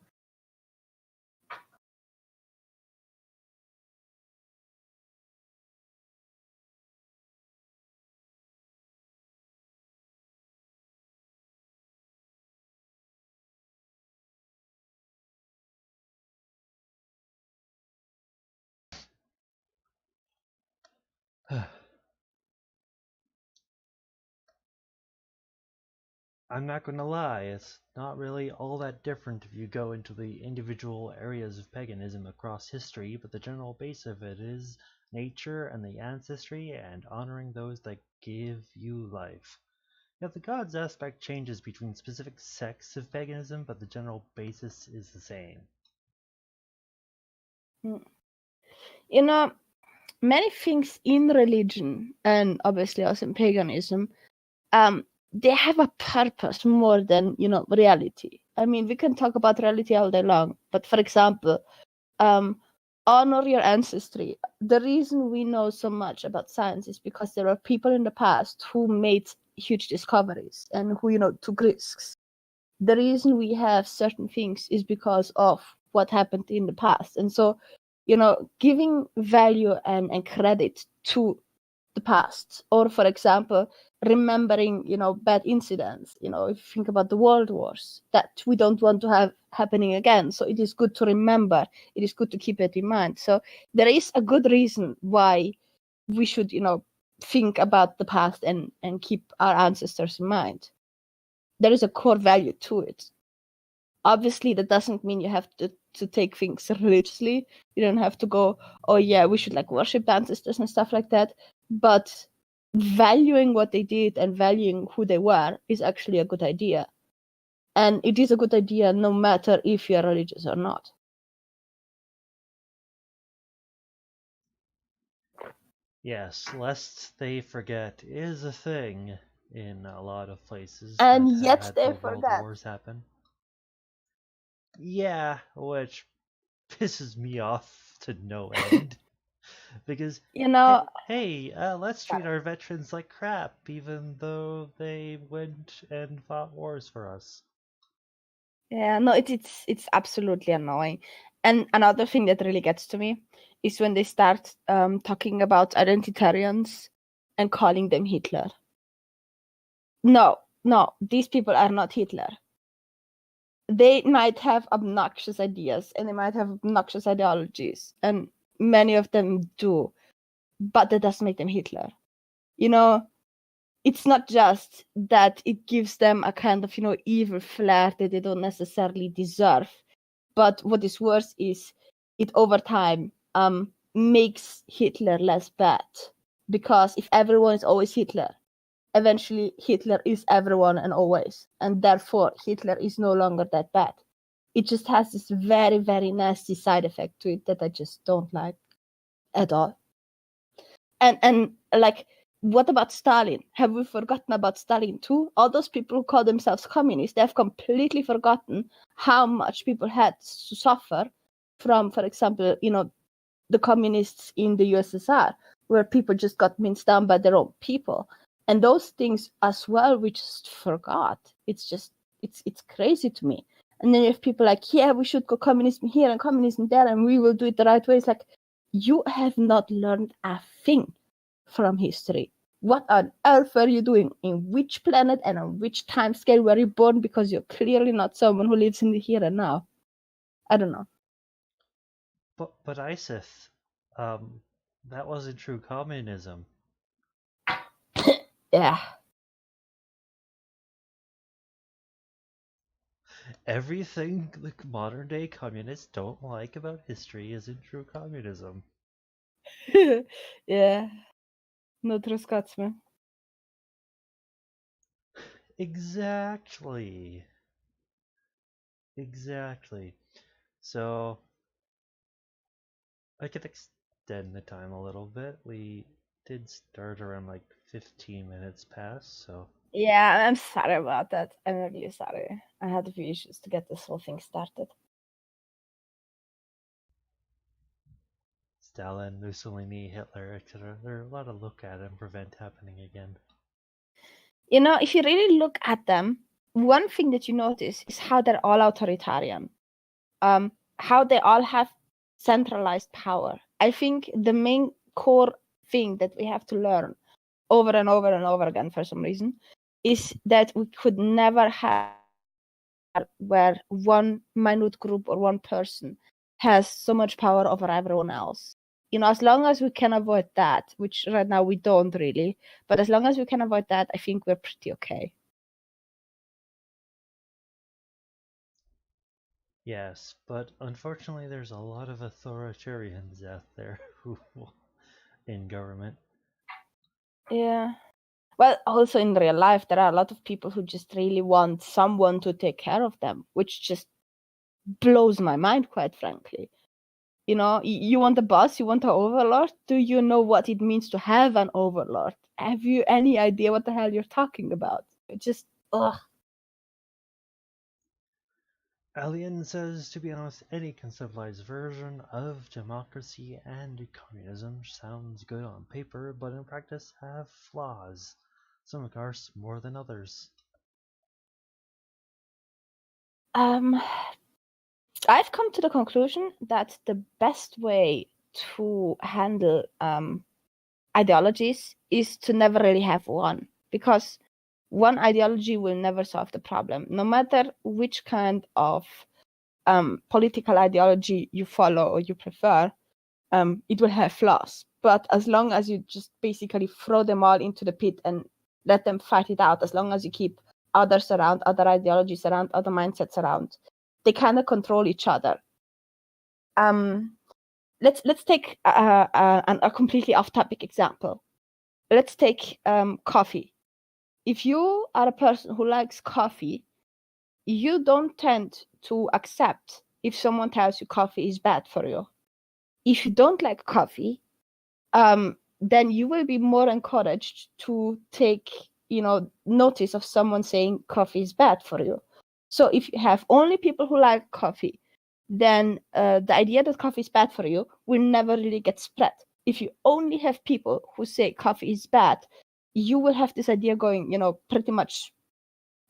I'm not going to lie, it's not really all that different if you go into the individual areas of paganism across history, but the general base of it is nature and the ancestry and honoring those that give you life. Yet the gods aspect changes between specific sects of paganism, but the general basis is the same. Many things in religion and obviously also in paganism, they have a purpose more than reality. I mean, we can talk about reality all day long, but for example, honor your ancestry. The reason we know so much about science is because there are people in the past who made huge discoveries and who took risks. The reason we have certain things is because of what happened in the past, and so giving value and credit to the past, or for example remembering bad incidents, if you think about the world wars that we don't want to have happening again, so it is good to remember, it is good to keep it in mind. So there is a good reason why we should think about the past and keep our ancestors in mind. There is a core value to it. Obviously that doesn't mean you have to take things religiously. You don't have to go, oh yeah, we should worship ancestors and stuff like that, but valuing what they did and valuing who they were is actually a good idea. And it is a good idea no matter if you're religious or not. Yes, lest they forget is a thing in a lot of places And that have yet had they the world forget. wars happen. Yeah, which pisses me off to no end. Because, hey, let's treat our veterans like crap, even though they went and fought wars for us. Yeah, no, it's absolutely annoying. And another thing that really gets to me is when they start talking about identitarians and calling them Hitler. No, no, these people are not Hitler. They might have obnoxious ideas and they might have obnoxious ideologies, and many of them do, but that doesn't make them Hitler. It's not just that it gives them a kind of, evil flair that they don't necessarily deserve, but what is worse is it over time makes Hitler less bad, because if everyone is always Hitler, eventually Hitler is everyone and always, and therefore Hitler is no longer that bad. It just has this very, very nasty side effect to it that I just don't like at all. And like, what about Stalin? Have we forgotten about Stalin too? All those people who call themselves communists, they have completely forgotten how much people had to suffer from, for example, the communists in the USSR, where people just got minced down by their own people. And those things as well, we just forgot. It's crazy to me. And then you have people like, yeah, we should go communism here and communism there, and we will do it the right way. It's like, you have not learned a thing from history. What on earth are you doing? In which planet and on which time scale were you born? Because you're clearly not someone who lives in the here and now. I don't know. But Iseth, that wasn't true communism. Yeah. Everything the modern day communists don't like about history isn't true communism. Yeah. No troskacmy. Exactly. So I could extend the time a little bit. We did start around like 15 minutes past, so Yeah, I'm sorry about that. I'm really sorry. I had a few issues to get this whole thing started. Stalin, Mussolini, Hitler, etc. There are a lot to look at and prevent happening again. If you really look at them, one thing that you notice is how they're all authoritarian. How they all have centralized power. I think the main core thing that we have to learn over and over and over again for some reason is that we could never have where one minute group or one person has so much power over everyone else. As long as we can avoid that, which right now we don't really, but as long as we can avoid that, I think we're pretty okay. Yes, but unfortunately there's a lot of authoritarians out there who in government. Yeah. Well, also in real life, there are a lot of people who just really want someone to take care of them, which just blows my mind, quite frankly. You want a boss, you want an overlord. Do you know what it means to have an overlord? Have you any idea what the hell you're talking about? It just, ugh. Alien says, to be honest, any conceptualized version of democracy and communism sounds good on paper, but in practice have flaws. Some of course more than others. I've come to the conclusion that the best way to handle ideologies is to never really have one, because one ideology will never solve the problem. No matter which kind of political ideology you follow or you prefer, it will have flaws. But as long as you just basically throw them all into the pit and let them fight it out, as long as you keep others around, other ideologies around, other mindsets around, they kind of control each other. Let's take a completely off-topic example. Let's take coffee. If you are a person who likes coffee, you don't tend to accept if someone tells you coffee is bad for you. If you don't like coffee, then you will be more encouraged to take, notice of someone saying coffee is bad for you. So if you have only people who like coffee, then the idea that coffee is bad for you will never really get spread. If you only have people who say coffee is bad, you will have this idea going, pretty much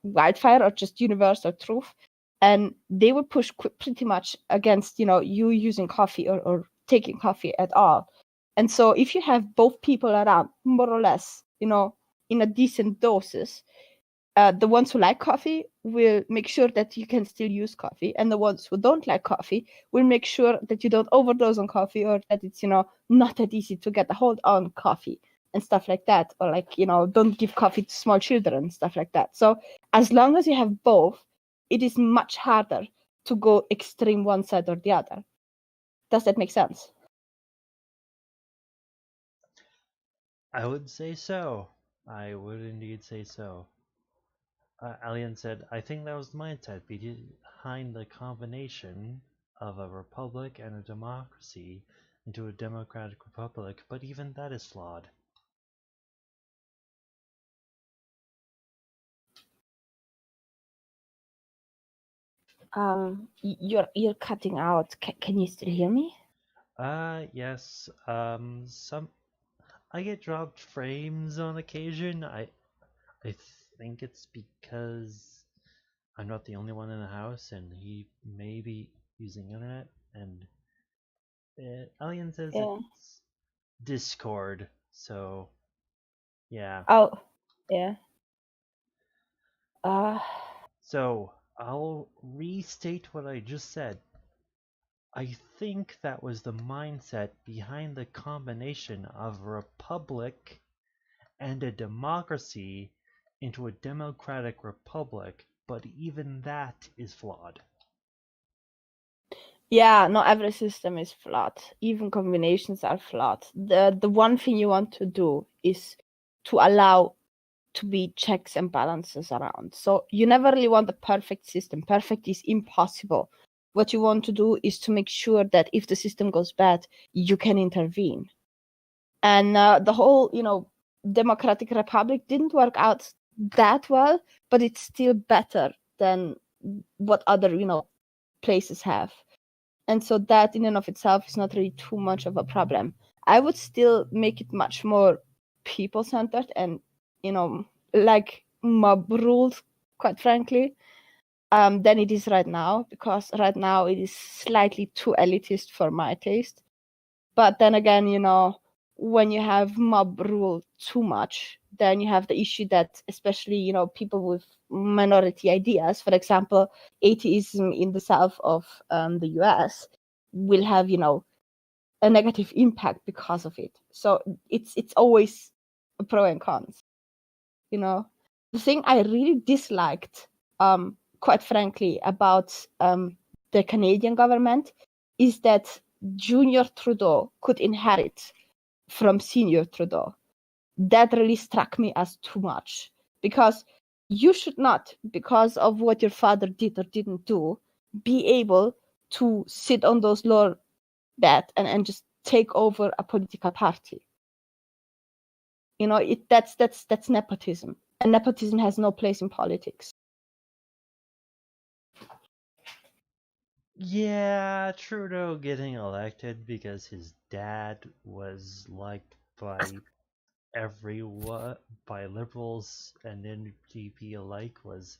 wildfire or just universal truth, and they will push pretty much against, you using coffee or taking coffee at all. And so if you have both people around, more or less, in a decent doses, the ones who like coffee will make sure that you can still use coffee, and the ones who don't like coffee will make sure that you don't overdose on coffee, or that it's not that easy to get a hold on coffee and stuff like that, or like don't give coffee to small children and stuff like that. So as long as you have both, it is much harder to go extreme one side or the other. Does that make sense? I would say so. I would indeed say so. Alien said, I think that was the mindset behind the combination of a republic and a democracy into a democratic republic, but even that is flawed. You're cutting out. Can you still hear me? Yes. I get dropped frames on occasion. I think it's because I'm not the only one in the house, and he may be using internet. And Alien says it's Discord, so yeah. Oh, yeah. So I'll restate what I just said. I think that was the mindset behind the combination of a republic and a democracy into a democratic republic, but even that is flawed. Yeah, not every system is flawed. Even combinations are flawed. The one thing you want to do is to allow to be checks and balances around. So you never really want the perfect system. Perfect is impossible. What you want to do is to make sure that if the system goes bad, you can intervene. And the whole, democratic republic didn't work out that well, but it's still better than what other, places have. And so that in and of itself is not really too much of a problem. I would still make it much more people-centered and, like mob ruled, quite frankly, than it is right now, because right now it is slightly too elitist for my taste. But then again, when you have mob rule too much, then you have the issue that especially, people with minority ideas, for example, atheism in the south of the US will have, a negative impact because of it. So it's always pro and cons, The thing I really disliked, quite frankly, about the Canadian government is that Junior Trudeau could inherit from Senior Trudeau. That really struck me as too much, because you should not, because of what your father did or didn't do, be able to sit on those lower bed and just take over a political party. That's nepotism, and nepotism has no place in politics. Yeah, Trudeau getting elected because his dad was liked by everyone, by liberals and NDP alike, was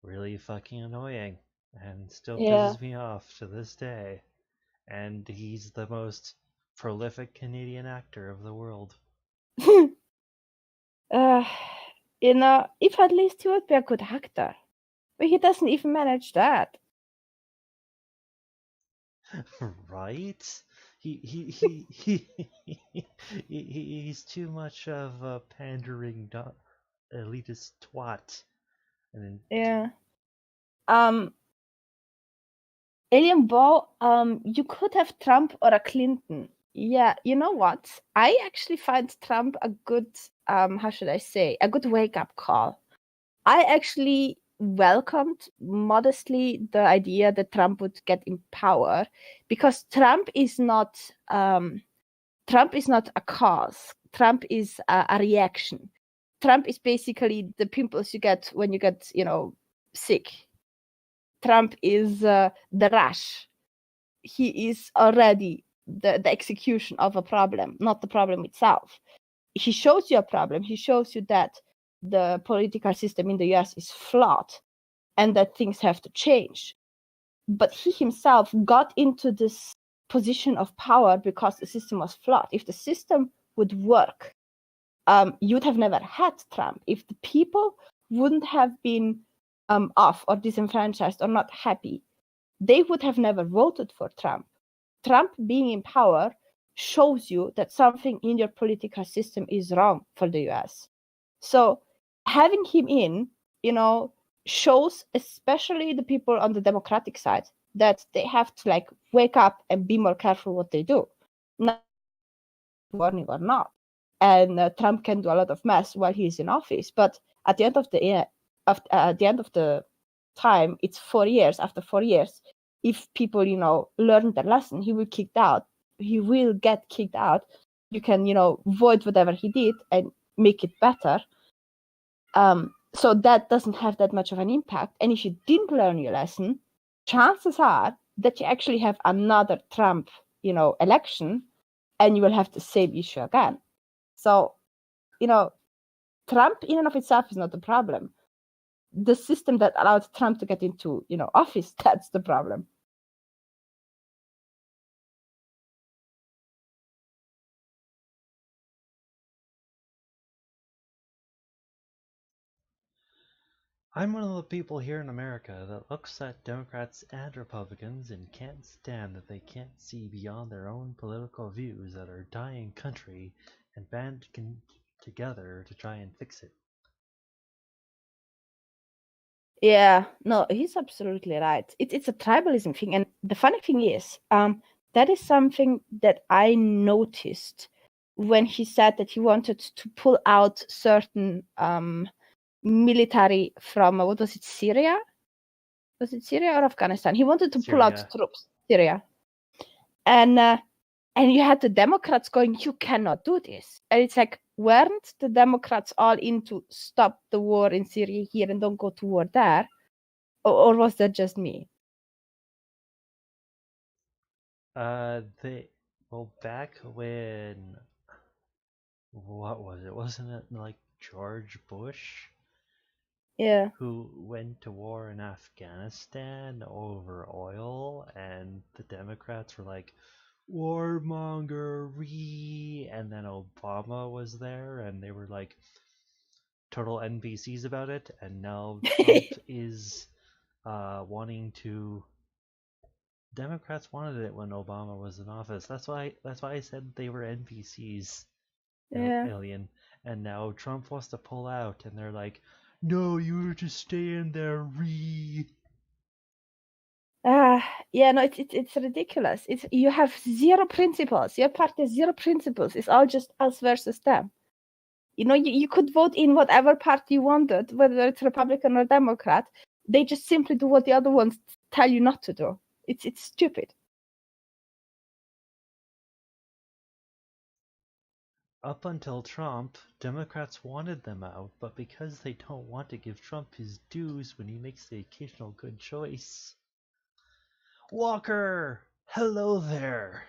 really fucking annoying and still pisses me off to this day. And he's the most prolific Canadian actor of the world. If at least he would be a good actor. But he doesn't even manage that. Right? He's too much of a pandering elitist twat. And then, Alien Ball, you could have Trump or a Clinton. Yeah, you know what? I actually find Trump a good, how should I say, a good wake-up call. I actually welcomed modestly the idea that Trump would get in power, because Trump is not a cause. Trump is a reaction. Trump is basically the pimples you get when you get, sick. Trump is the rash. He is already the execution of a problem, not the problem itself. He shows you a problem. He shows you that the political system in the US is flawed and that things have to change. But he himself got into this position of power because the system was flawed. If the system would work, you'd have never had Trump. If the people wouldn't have been off or disenfranchised or not happy, they would have never voted for Trump. Trump being in power shows you that something in your political system is wrong for the US. So having him in, shows especially the people on the Democratic side that they have to like wake up and be more careful what they do. Not warning or not. And Trump can do a lot of mess while he's in office, but at the end of the time, it's 4 years. After 4 years, if people learn their lesson, he will get kicked out. You can void whatever he did and make it better. So that doesn't have that much of an impact. And if you didn't learn your lesson, chances are that you actually have another Trump election, and you will have the same issue again. So, Trump in and of itself is not the problem. The system that allowed Trump to get into, office, that's the problem. I'm one of the people here in America that looks at Democrats and Republicans and can't stand that they can't see beyond their own political views that are dying country and band together to try and fix it. Yeah, no, he's absolutely right. It's a tribalism thing. And the funny thing is, that is something that I noticed when he said that he wanted to pull out certain military from, what was it, Syria? Was it Syria or Afghanistan? He wanted to pull out troops, Syria. And you had the Democrats going, you cannot do this. And it's like, weren't the Democrats all in to stop the war in Syria here and don't go to war there? Or was that just me? Back when, what was it? Wasn't it like George Bush? Yeah. Who went to war in Afghanistan over oil, and the Democrats were like, warmongery, and then Obama was there, and they were like total NPCs about it, and now Trump is wanting to. Democrats wanted it when Obama was in office. That's why I said they were NPCs, alien. And now Trump wants to pull out, and they're like, "No, you're just staying there, Yeah, no, it's ridiculous. You have zero principles. Your party has zero principles. It's all just us versus them. You could vote in whatever party you wanted, whether it's Republican or Democrat. They just simply do what the other ones tell you not to do. It's stupid. Up until Trump, Democrats wanted them out, but because they don't want to give Trump his dues when he makes the occasional good choice. Walker! Hello there!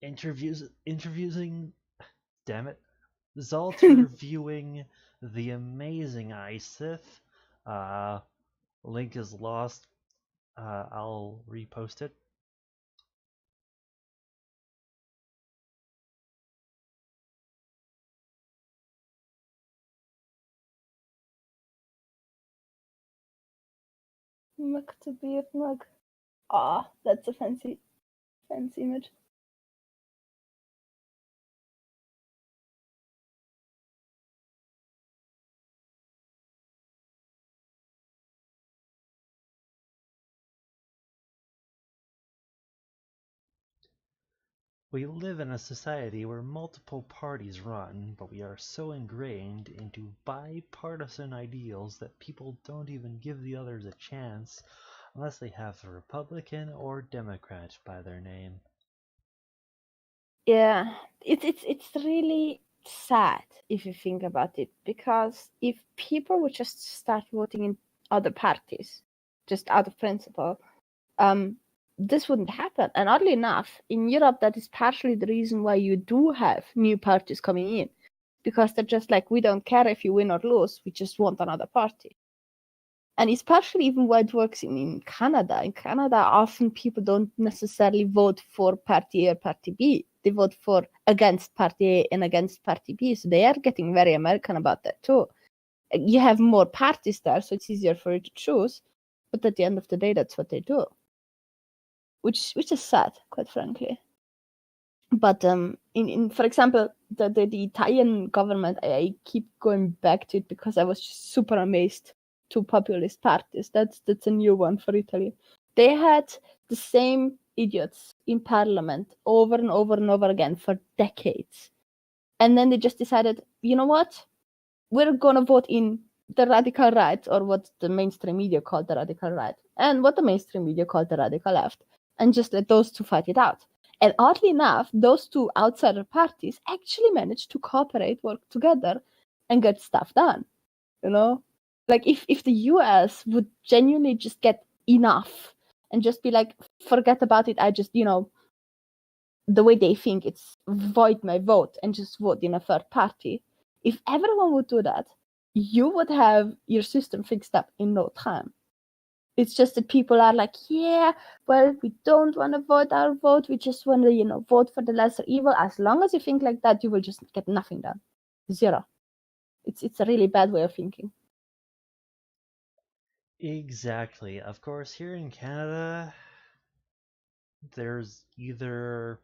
Interviewing, damn it, Zalterviewing the amazing Iseth. Link is lost. I'll repost it. Mug. Ah, that's a fancy image. We live in a society where multiple parties run, but we are so ingrained into bipartisan ideals that people don't even give the others a chance unless they have a Republican or Democrat by their name. Yeah, it's really sad if you think about it, because if people would just start voting in other parties just out of principle, this wouldn't happen. And oddly enough, in Europe, that is partially the reason why you do have new parties coming in, because they're just like, we don't care if you win or lose, we just want another party. And it's partially even why it works in Canada. In Canada, often people don't necessarily vote for Party A or Party B. They vote against Party A and against Party B. So they are getting very American about that too. You have more parties there, so it's easier for you to choose. But at the end of the day, that's what they do, which is sad, quite frankly. But in for example, the Italian government, I keep going back to it because I was just super amazed. Two populist parties. That's a new one for Italy. They had the same idiots in parliament over and over and over again for decades, and then they just decided, you know what, we're gonna vote in the radical right, or what the mainstream media called the radical right, and what the mainstream media called the radical left, and just let those two fight it out. And oddly enough, those two outsider parties actually managed to cooperate, work together, and get stuff done. You know, like if the US would genuinely just get enough and just be like, forget about it, I just, the way they think, it's void my vote and just vote in a third party. If everyone would do that, you would have your system fixed up in no time. It's just that people are like, yeah, well, we don't want to vote our vote. We just want to, vote for the lesser evil. As long as you think like that, you will just get nothing done. Zero. It's a really bad way of thinking. Exactly. Of course, here in Canada, there's either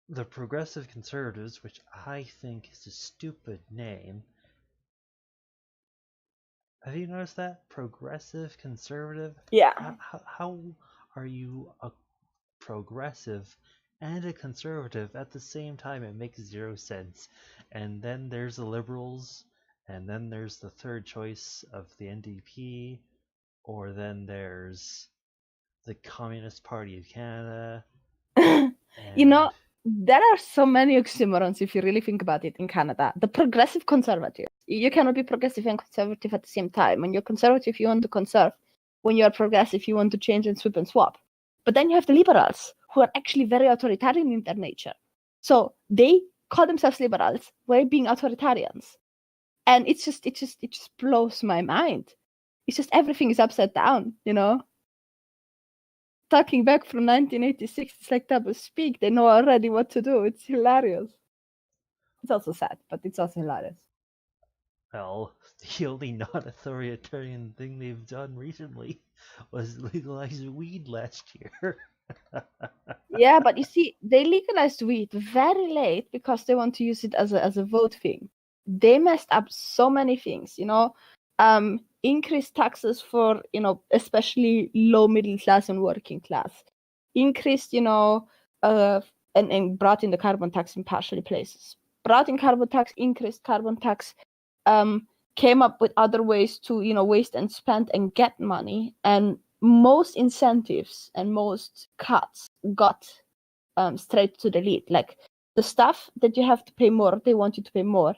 the Progressive Conservatives, which I think is a stupid name. Have you noticed that? Progressive Conservative? Yeah. How are you a progressive and a conservative at the same time? It makes zero sense. And then there's the Liberals, and then there's the third choice of the NDP, or then there's the Communist Party of Canada. And there are so many oxymorons if you really think about it in Canada. The progressive conservatives. You cannot be progressive and conservative at the same time. When you're conservative, you want to conserve. When you're progressive, you want to change and sweep and swap. But then you have the liberals, who are actually very authoritarian in their nature. So they call themselves liberals while being authoritarians. And it just blows my mind. It's just everything is upside down, Talking back from 1986, it's like double speak. They know already what to do. It's hilarious. It's also sad, but it's also hilarious. well, the only non-authoritarian thing they've done recently was legalize weed last year. Yeah, but you see, they legalized weed very late because they want to use it as a vote thing. They messed up so many things, increased taxes for, especially low middle class and working class. Increased, and brought in the carbon tax in partially places. Brought in carbon tax, increased carbon tax, came up with other ways to, waste and spend and get money. And most incentives and most cuts got straight to the lead. Like the stuff that you have to pay more, they want you to pay more.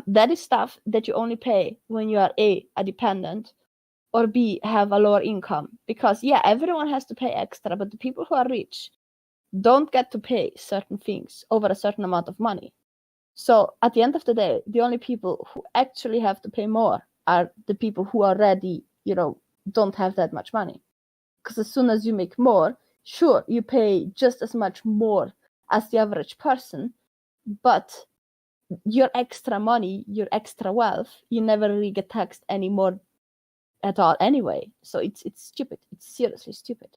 That is stuff that you only pay when you are A, a dependent, or B, have a lower income. Because yeah, everyone has to pay extra, but the people who are rich don't get to pay certain things over a certain amount of money. So at the end of the day, the only people who actually have to pay more are the people who already, don't have that much money. Because as soon as you make more, sure, you pay just as much more as the average person, but your extra money, your extra wealth, you never really get taxed anymore at all anyway. So it's stupid. It's seriously stupid.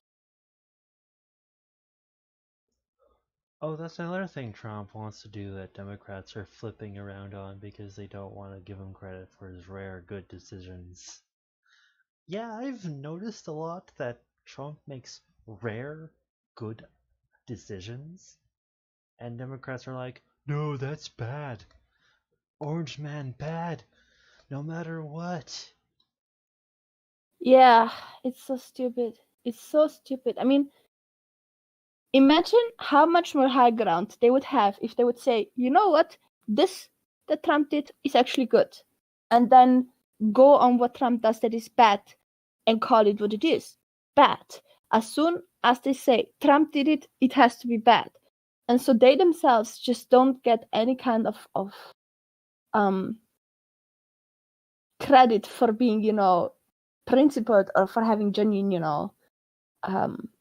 Oh, that's another thing Trump wants to do that Democrats are flipping around on because they don't want to give him credit for his rare good decisions. Yeah, I've noticed a lot that Trump makes rare good decisions, and Democrats are like, no, that's bad. Orange man bad, no matter what. Yeah, it's so stupid. It's so stupid. I mean, imagine how much more high ground they would have if they would say, you know what, this that Trump did is actually good. And then go on what Trump does that is bad and call it what it is, bad. As soon as they say Trump did it, it has to be bad. And so they themselves just don't get any kind of credit for being, principled or for having genuine,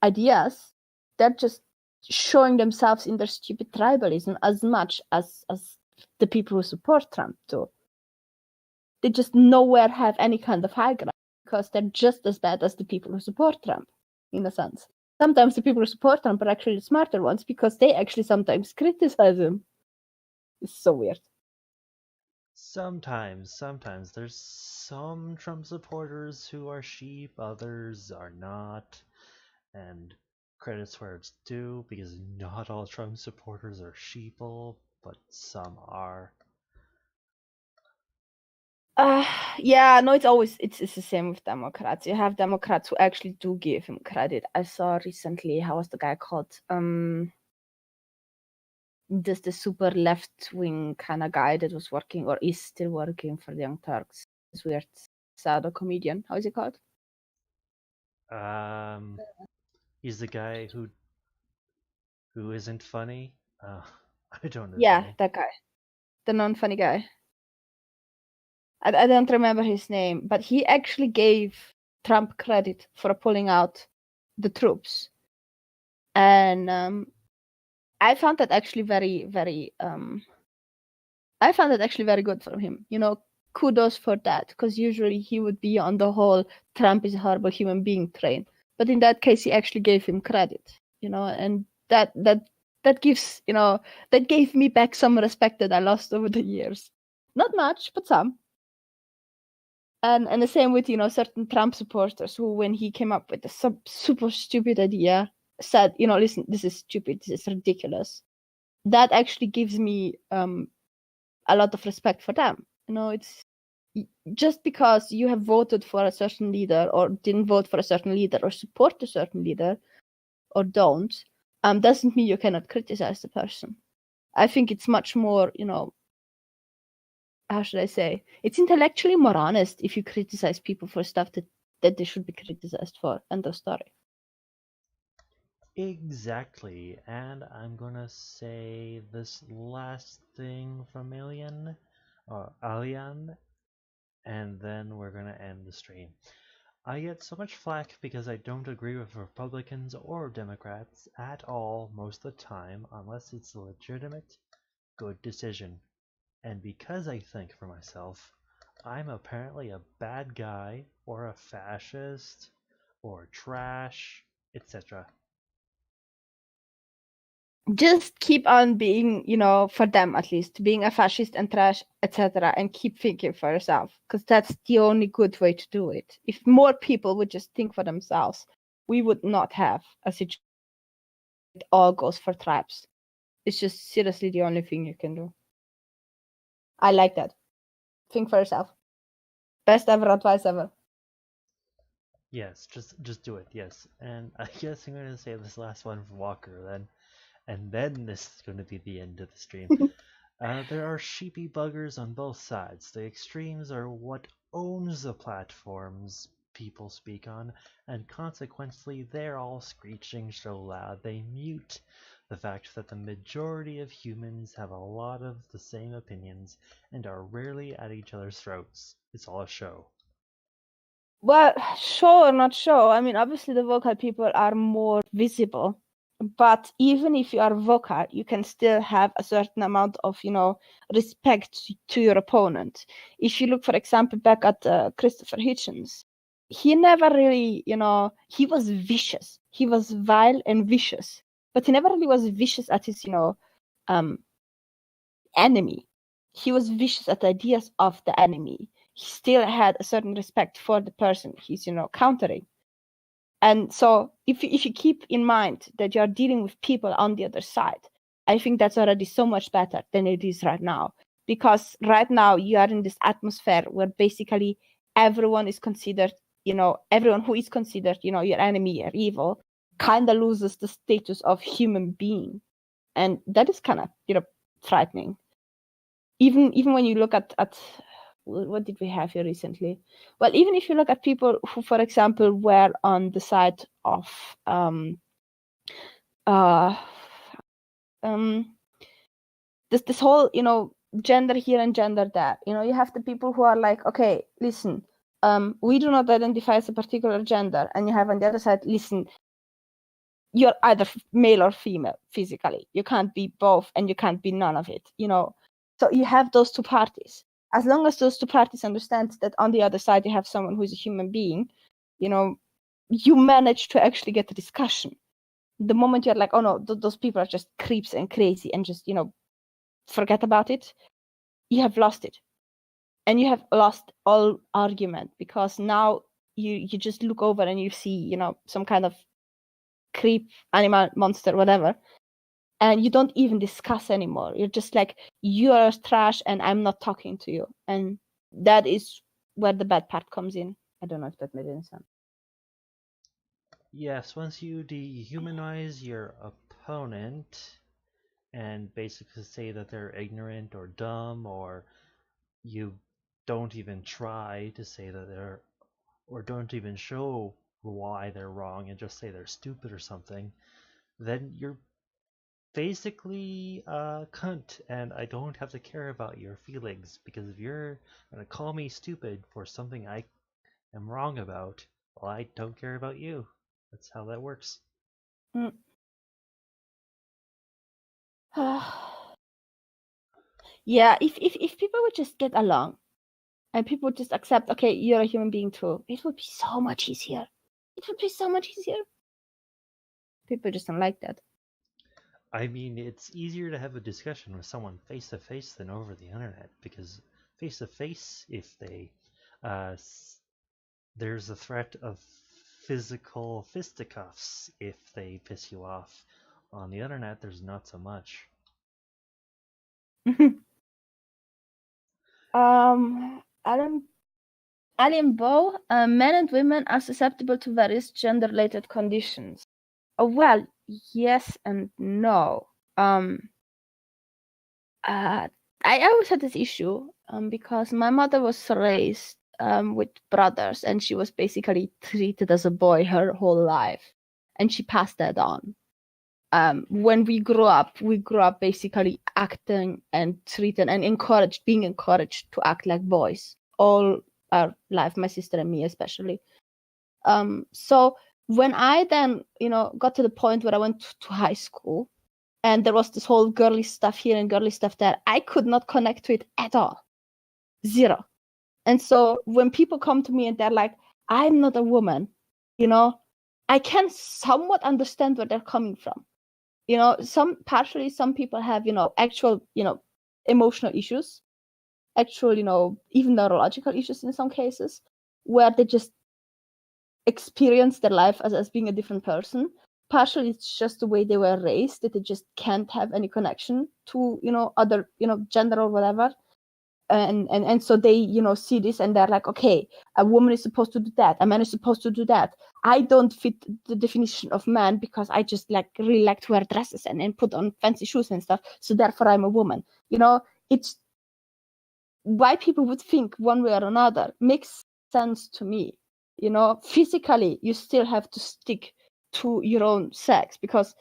ideas. They're just showing themselves in their stupid tribalism as much as the people who support Trump do. they just nowhere have any kind of high ground because they're just as bad as the people who support Trump, in a sense. Sometimes the people who support Trump are actually the smarter ones because they actually sometimes criticize him. It's so weird. Sometimes there's some Trump supporters who are sheep, others are not, and credits where it's due because not all Trump supporters are sheeple, but some are. Yeah, no, it's the same with Democrats. You have Democrats who actually do give him credit. I saw recently, how was the guy called? This the super left wing kind of guy that was working or is still working for the Young Turks. This weird pseudo comedian. How is he called? He's the guy who isn't funny. I don't know his Yeah, name. that guy, the non-funny guy. I don't remember his name, but he actually gave Trump credit for pulling out the troops, and I found that actually very, very. I found it actually very good from him. Kudos for that, because usually he would be on the whole Trump is a horrible human being train, but in that case he actually gave him credit. And that gives that gave me back some respect that I lost over the years. Not much, but some. And the same with certain Trump supporters who, when he came up with a super stupid idea, said, listen, this is stupid, this is ridiculous. That actually gives me a lot of respect for them. It's just because you have voted for a certain leader or didn't vote for a certain leader or support a certain leader or don't, doesn't mean you cannot criticize the person. I think it's much more, how should I say? It's intellectually more honest if you criticize people for stuff that they should be criticized for. End of story. Exactly, and I'm gonna say this last thing from Alien, and then we're gonna end the stream. I get so much flack because I don't agree with Republicans or Democrats at all most of the time unless it's a legitimate, good decision. And because I think for myself, I'm apparently a bad guy or a fascist or trash, etc. Just keep on being, for them at least, being a fascist and trash, etc., and keep thinking for yourself, because that's the only good way to do it. If more people would just think for themselves, we would not have a situation that all goes for tribes. It's just seriously the only thing you can do. I like that. Think for yourself. Best ever advice ever. Yes, just do it, yes. And I guess I'm gonna say this last one from Walker then. And then this is going to be the end of the stream. There are sheepy buggers on both sides. The extremes are what owns the platforms people speak on, and consequently they're all screeching so loud they mute the fact that the majority of humans have a lot of the same opinions and are rarely at each other's throats. It's all a show. Well, show or not show, I mean, obviously the vocal people are more visible, but even if you are vocal, you can still have a certain amount of, respect to your opponent. If you look, for example, back at Christopher Hitchens, he never really, he was vicious. He was vile and vicious, but he never really was vicious at his, enemy. He was vicious at the ideas of the enemy. He still had a certain respect for the person he's, countering. And so if you keep in mind that you're dealing with people on the other side, I think that's already so much better than it is right now. Because right now you are in this atmosphere where basically everyone is considered, everyone who is considered, your enemy or evil, kind of loses the status of human being. And that is kind of, frightening. Even when you look at what did we have here recently? Well, even if you look at people who, for example, were on the side of this whole, gender here and gender there. You have the people who are like, okay, listen, we do not identify as a particular gender, and you have on the other side, listen, you're either male or female physically. You can't be both, and you can't be none of it. So you have those two parties. as long as those two parties understand that on the other side you have someone who is a human being, you manage to actually get a discussion. The moment you're like, oh no, those people are just creeps and crazy and just, forget about it, you have lost it. And you have lost all argument, because now you just look over and you see, some kind of creep, animal, monster, whatever, and you don't even discuss anymore. You're just like, you are trash and I'm not talking to you. And that is where the bad part comes in. I don't know if that made any sense. Yes, once you dehumanize your opponent and basically say that they're ignorant or dumb, or you don't even try to say that they're, or don't even show why they're wrong and just say they're stupid or something, then you're basically a cunt, and I don't have to care about your feelings, because if you're gonna call me stupid for something I am wrong about, well, I don't care about you. That's how that works. Mm. Yeah, if people would just get along and people would just accept, okay, you're a human being too, it would be so much easier. It would be so much easier. People just don't like that. I mean, it's easier to have a discussion with someone face to face than over the internet, because face to face, if they, uh, there's a threat of physical fisticuffs if they piss you off. On the internet, there's not so much. Alien Bow, men and women are susceptible to various gender-related conditions. Well, yes and no. I always had this issue because my mother was raised with brothers, and she was basically treated as a boy her whole life, and she passed that on. When we grew up basically acting and treated and being encouraged to act like boys all our life, my sister and me especially. So when I then, got to the point where I went to high school, and there was this whole girly stuff here and girly stuff there, I could not connect to it at all. Zero. And so when people come to me and they're like, I'm not a woman, I can somewhat understand where they're coming from. Some people have, actual, emotional issues, actual, even neurological issues in some cases, where they just experience their life as being a different person. Partially it's just the way they were raised, that they just can't have any connection to, other, gender or whatever. And so they, see this and they're like, okay, a woman is supposed to do that, a man is supposed to do that. I don't fit the definition of man because I just really like to wear dresses and put on fancy shoes and stuff, so therefore I'm a woman. It's why people would think one way or another makes sense to me. Physically you still have to stick to your own sex, because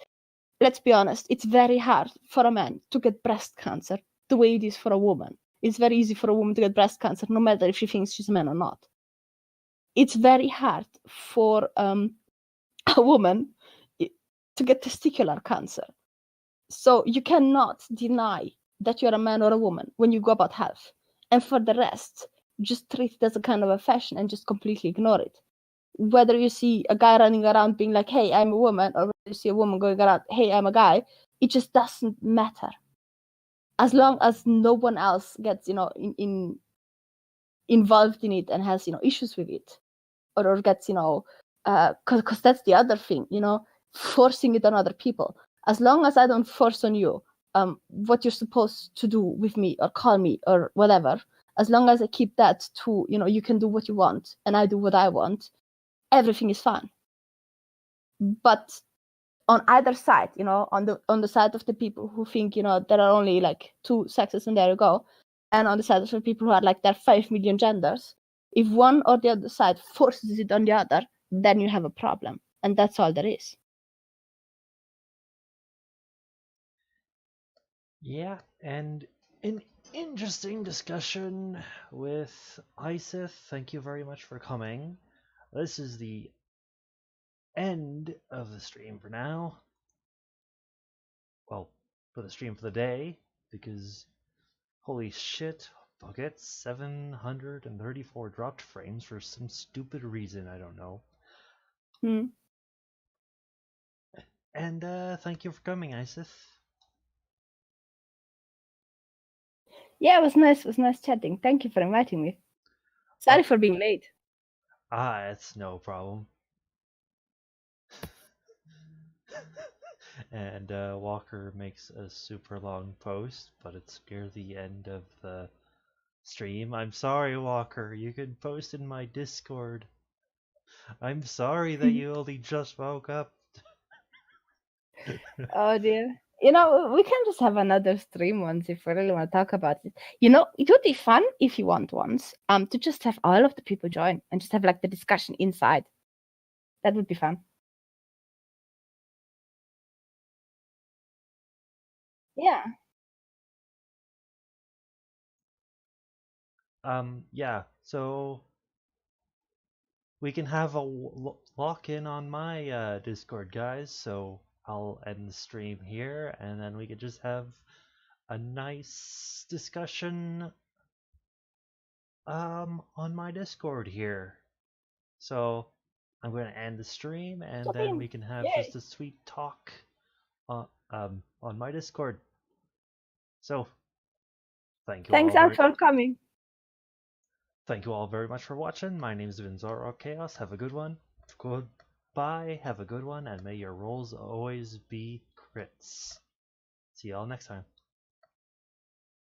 let's be honest, it's very hard for a man to get breast cancer the way it is for a woman. It's very easy for a woman to get breast cancer no matter if she thinks she's a man or not. It's very hard for a woman to get testicular cancer. So you cannot deny that you're a man or a woman when you go about health. And for the rest, just treat it as a kind of a fashion and just completely ignore it. Whether you see a guy running around being like, hey, I'm a woman, or whether you see a woman going around, hey, I'm a guy, it just doesn't matter. As long as no one else gets, involved in it and has, issues with it, or gets, because that's the other thing, forcing it on other people. As long as I don't force on you what you're supposed to do with me or call me or whatever, as long as I keep that to, you can do what you want and I do what I want, everything is fine. But on either side, on the side of the people who think, there are only like two sexes and there you go, and on the side of the people who are like, there are 5 million genders, if one or the other side forces it on the other, then you have a problem, and that's all there is. Yeah, and an interesting discussion with Iseth. Thank you very much for coming. This is the end of the stream for now. Well, for the stream for the day, because holy shit, I'll get 734 dropped frames for some stupid reason, I don't know. Hmm. And thank you for coming, Iseth. Yeah, it was nice. It was nice chatting. Thank you for inviting me. Sorry for being late. It's no problem. And Walker makes a super long post, but it's near the end of the stream. I'm sorry, Walker. You can post in my Discord. I'm sorry that you only just woke up. Oh dear. You know, we can just have another stream once if we really want to talk about it. You know, it would be fun if you want once, to just have all of the people join and just have like the discussion inside. That would be fun. Yeah. Yeah, so we can have a lock-in on my Discord, guys. So I'll end the stream here, and then we could just have a nice discussion on my Discord here. So I'm going to end the stream, and Stop then in. we can have just Yay. a sweet talk on my Discord. So thank you Thanks all out very for coming. thank you all very much for watching. My name has been Zorro Chaos. Have a good one. Goodbye. Have a good one, and may your rolls always be crits. See y'all next time.